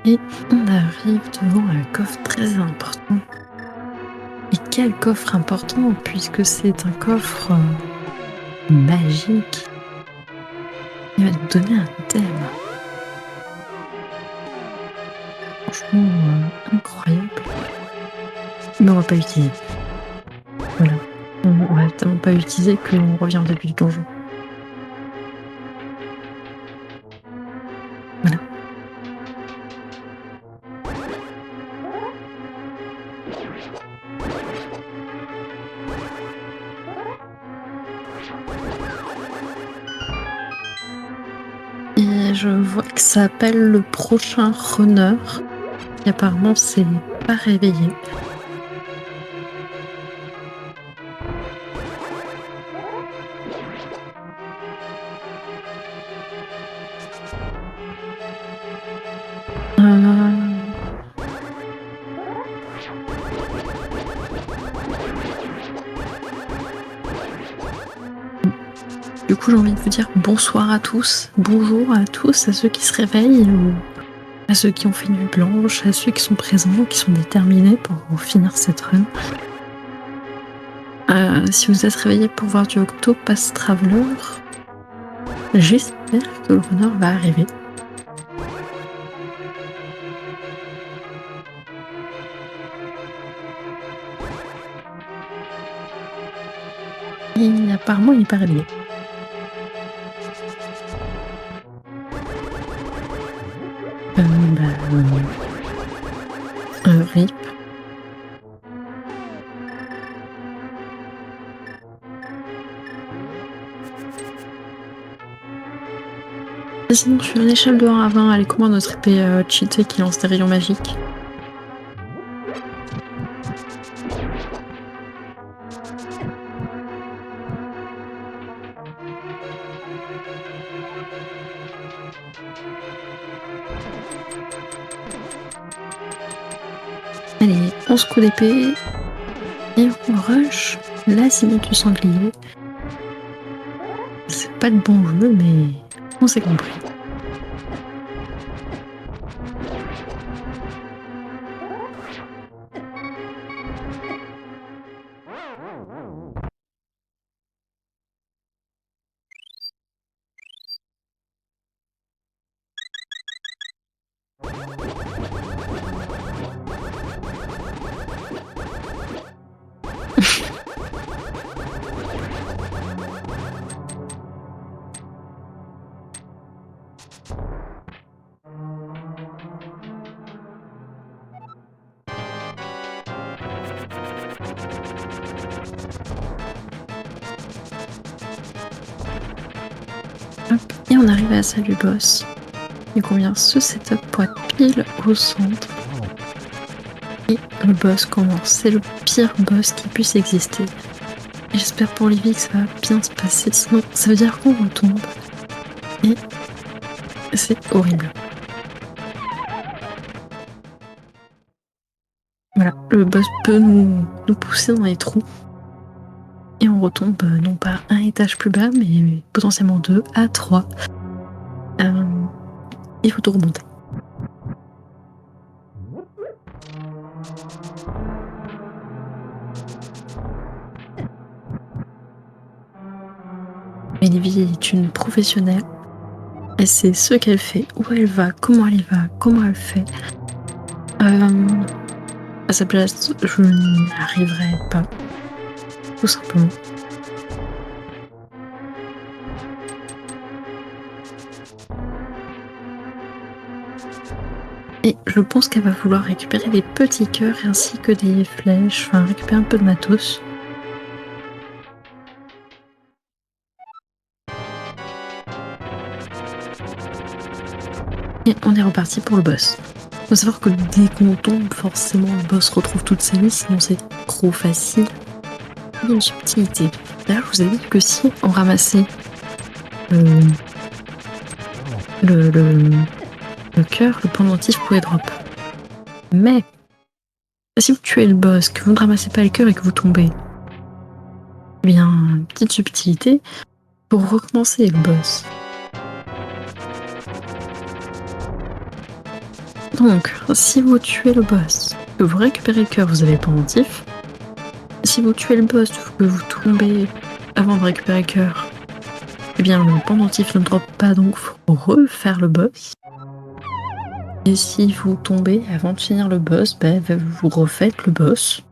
Et on arrive devant un coffre très important. Et quel coffre important, puisque c'est un coffre magique. Il va nous donner un thème. Franchement, incroyable. Mais on va pas l'utiliser. Voilà. On va tellement pas l'utiliser qu'on revient au début du donjon. Voilà. Et je vois que ça appelle le prochain runner. Et apparemment, c'est pas réveillé. Du coup, j'ai envie de vous dire bonsoir à tous, bonjour à tous, à ceux qui se réveillent, ou à ceux qui ont fait nuit blanche, à ceux qui sont présents, qui sont déterminés pour finir cette run. Si vous êtes réveillés pour voir du Octopath Traveler, j'espère que le runner va arriver. Et apparemment, il n'est pas réveillé. RIP. Sinon, je suis à une échelle de 1 à 20. Allez, comment notre épée cheatée qui lance des rayons magiques? Allez, 11 coups d'épée. Et on rush l'Azimut du sanglier. C'est pas le bon jeu, mais on s'est compris. Hop, et on arrive à la salle du boss. Et qu'on vient ce setup pour être pile au centre. Et le boss commence. C'est le pire boss qui puisse exister. Et j'espère pour Livy que ça va bien se passer. Sinon, ça veut dire qu'on retombe. Et c'est horrible. Voilà, le boss peut nous pousser dans les trous. Et on retombe non pas un étage plus bas, mais potentiellement 2 à 3. Il faut tout remonter. Olivia est une professionnelle. Elle sait ce qu'elle fait, où elle va, comment elle y va, comment elle fait. À sa place, je n'y arriverai pas. Tout simplement. Et je pense qu'elle va vouloir récupérer des petits cœurs ainsi que des flèches, enfin récupérer un peu de matos. Et on est reparti pour le boss. Faut savoir que dès qu'on tombe, forcément le boss retrouve toute sa vie, sinon c'est trop facile. Il y a une subtilité. D'ailleurs, je vous ai dit que si on ramassait le cœur, le pendentif pouvait drop. Mais si vous tuez le boss, que vous ne ramassez pas le cœur et que vous tombez, eh bien, petite subtilité, pour recommencer le boss. Donc, si vous tuez le boss, que vous récupérez le cœur, vous avez le pendentif. Si vous tuez le boss, que vous tombez avant de récupérer le cœur, eh bien le pendentif ne drop pas, donc faut refaire le boss. Et si vous tombez avant de finir le boss, vous refaites le boss.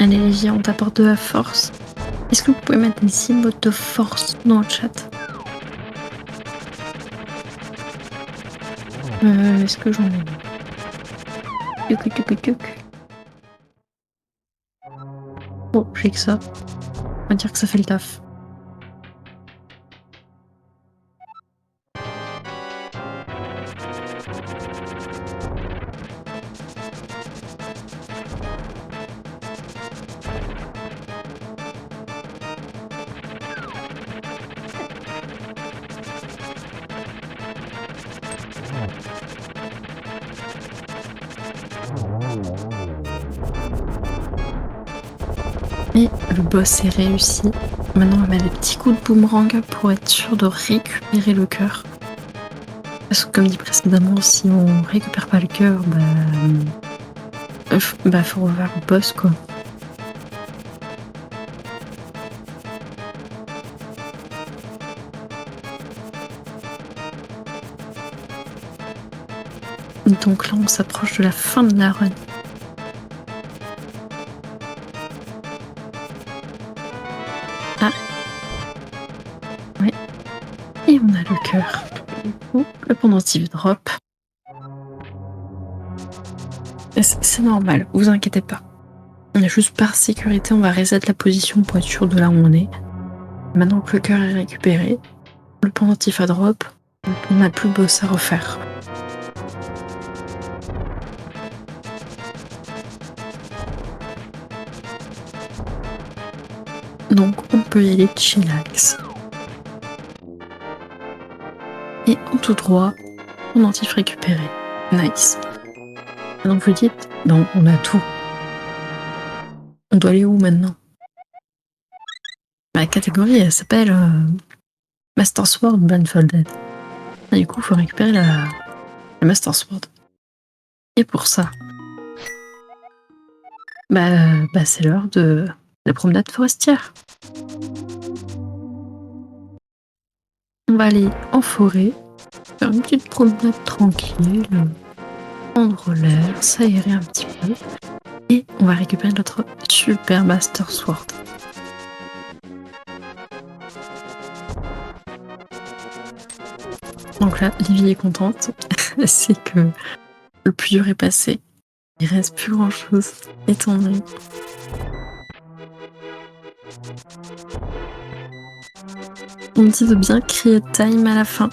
Allez Légia, on t'apporte de la force. Est-ce que vous pouvez mettre des symboles de force dans le chat? Est-ce que j'en ai? Tuc. Bon, j'ai que ça. On va dire que ça fait le taf. Et le boss est réussi. Maintenant, on va mettre des petits coups de boomerang pour être sûr de récupérer le cœur. Parce que comme dit précédemment, si on récupère pas le cœur, faut revoir le boss quoi. Donc là, on s'approche de la fin de la run. Ah. Ouais. Et on a le cœur. Le pendentif drop. C'est normal, vous inquiétez pas. Juste par sécurité, on va reset la position pour être sûr de là où on est. Maintenant que le cœur est récupéré, le pendentif a drop, on n'a plus boss à refaire. Donc on peut y aller chillax. Et en tout droit, pendentif récupéré. Nice. Donc vous dites, non, on a tout. On doit aller où maintenant? La catégorie, elle s'appelle Master Sword Blindfolded. Et du coup, il faut récupérer la Master Sword. Et pour ça, c'est l'heure de la promenade forestière. On va aller en forêt, faire une petite promenade tranquille. prendre l'air, s'aérer un petit peu. Et on va récupérer notre super Master Sword. Donc là, Livy est contente. C'est que le plus dur est passé. Il reste plus grand chose. Et tant mieux. On me dit de bien crier time à la fin.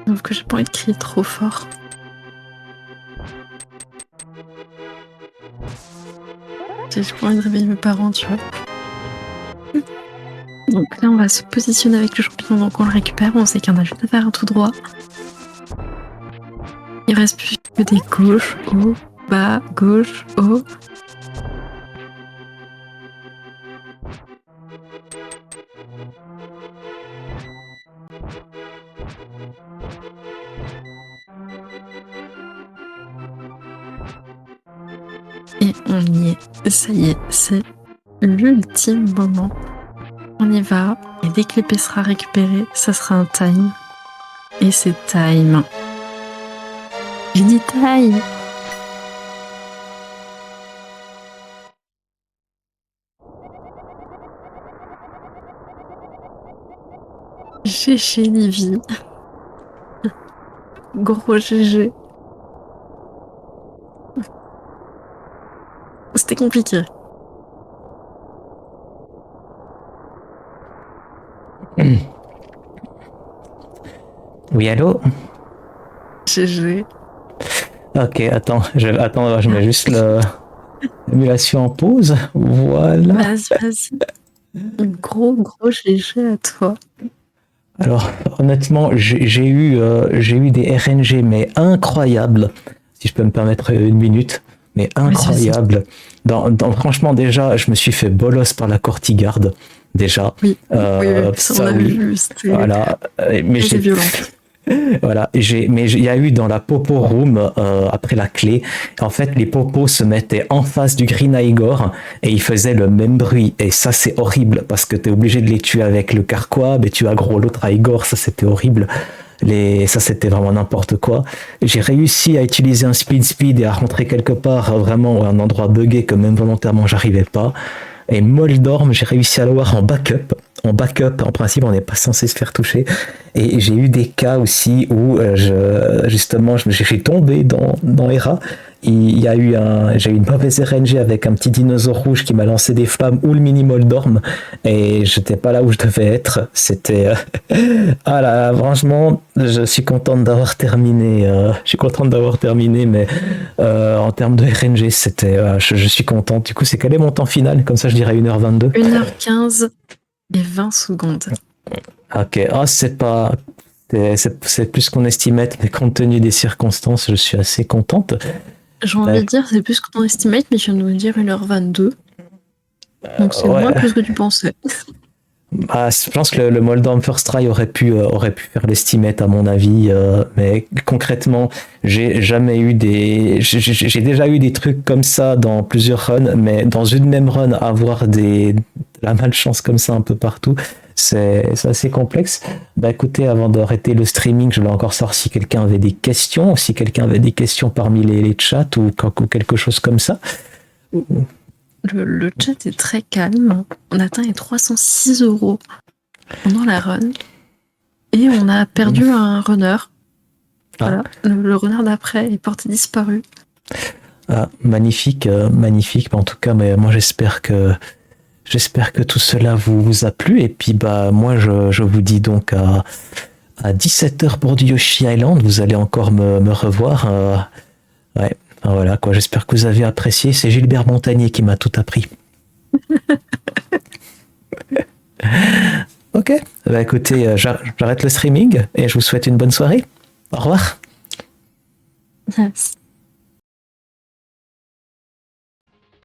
Sauf que j'ai pas envie de crier trop fort. J'ai pas envie de réveiller mes parents, tu vois. Donc là, on va se positionner avec le champignon, donc on le récupère. On sait qu'il y en a juste à faire un tout droit. Il reste plus que des gauches, haut, bas, gauche, haut. Et on y est. Ça y est, c'est l'ultime moment. On y va. Et dès que l'épée sera récupérée, ça sera un time. Et c'est time. J'ai dit time. GG Livy. Gros GG. C'était compliqué. Oui, allô? GG. Ok, attends, je mets juste l'émulation en pause. Voilà. Vas-y. Gros GG à toi. Alors, honnêtement, j'ai eu des RNG, mais incroyables, si je peux me permettre une minute, mais incroyables. Franchement, déjà, je me suis fait bolos par la Cortigarde, déjà. Oui, ça on a vu. Voilà, mais c'est violent. Voilà, mais il y a eu dans la Popo Room, après la clé, en fait, les popos se mettaient en face du Green Igor et ils faisaient le même bruit. Et ça, c'est horrible parce que tu es obligé de les tuer avec le Carquois, mais tu aggro l'autre Igor, ça c'était horrible. Ça, c'était vraiment n'importe quoi. J'ai réussi à utiliser un speed et à rentrer quelque part, vraiment, à un endroit buggé que même volontairement, j'arrivais pas. Et Moldorm, j'ai réussi à l'avoir en backup. En principe, on n'est pas censé se faire toucher. Et j'ai eu des cas aussi où, j'ai tombé dans Hera. J'ai eu une mauvaise RNG avec un petit dinosaure rouge qui m'a lancé des flammes ou le mini Moldorm. Et j'étais pas là où je devais être. C'était... ah là là, franchement, je suis contente d'avoir terminé. Mais en termes de RNG, c'était... je suis contente. Du coup, c'est quel est mon temps final? Comme ça, je dirais 1h22. 1h15 et 20 secondes. Ok, c'est plus qu'on estimait, mais compte tenu des circonstances, je suis assez contente. J'ai envie de dire, c'est plus qu'on estimate, mais je viens de nous dire 1h22. Donc c'est moins que ce que tu pensais. Je pense que le Moldorm First Try aurait pu faire l'estimate à mon avis, mais concrètement, j'ai déjà eu des trucs comme ça dans plusieurs runs, mais dans une même run, avoir la malchance comme ça un peu partout, c'est assez complexe. Écoutez, avant d'arrêter le streaming, je vais encore savoir si quelqu'un avait des questions, parmi les chats ou quelque chose comme ça. Le chat est très calme. On atteint les 306 € pendant la run. Et on a perdu un runner. Voilà. Le runner d'après est porté disparu. Magnifique. En tout cas, mais moi j'espère que tout cela vous a plu. Et puis moi je vous dis donc à 17h pour du Yoshi Island. Vous allez encore me revoir. Ouais. Voilà quoi, j'espère que vous avez apprécié. C'est Gilbert Montagnier qui m'a tout appris. Ok, écoutez, j'arrête le streaming et je vous souhaite une bonne soirée. Au revoir. Yes.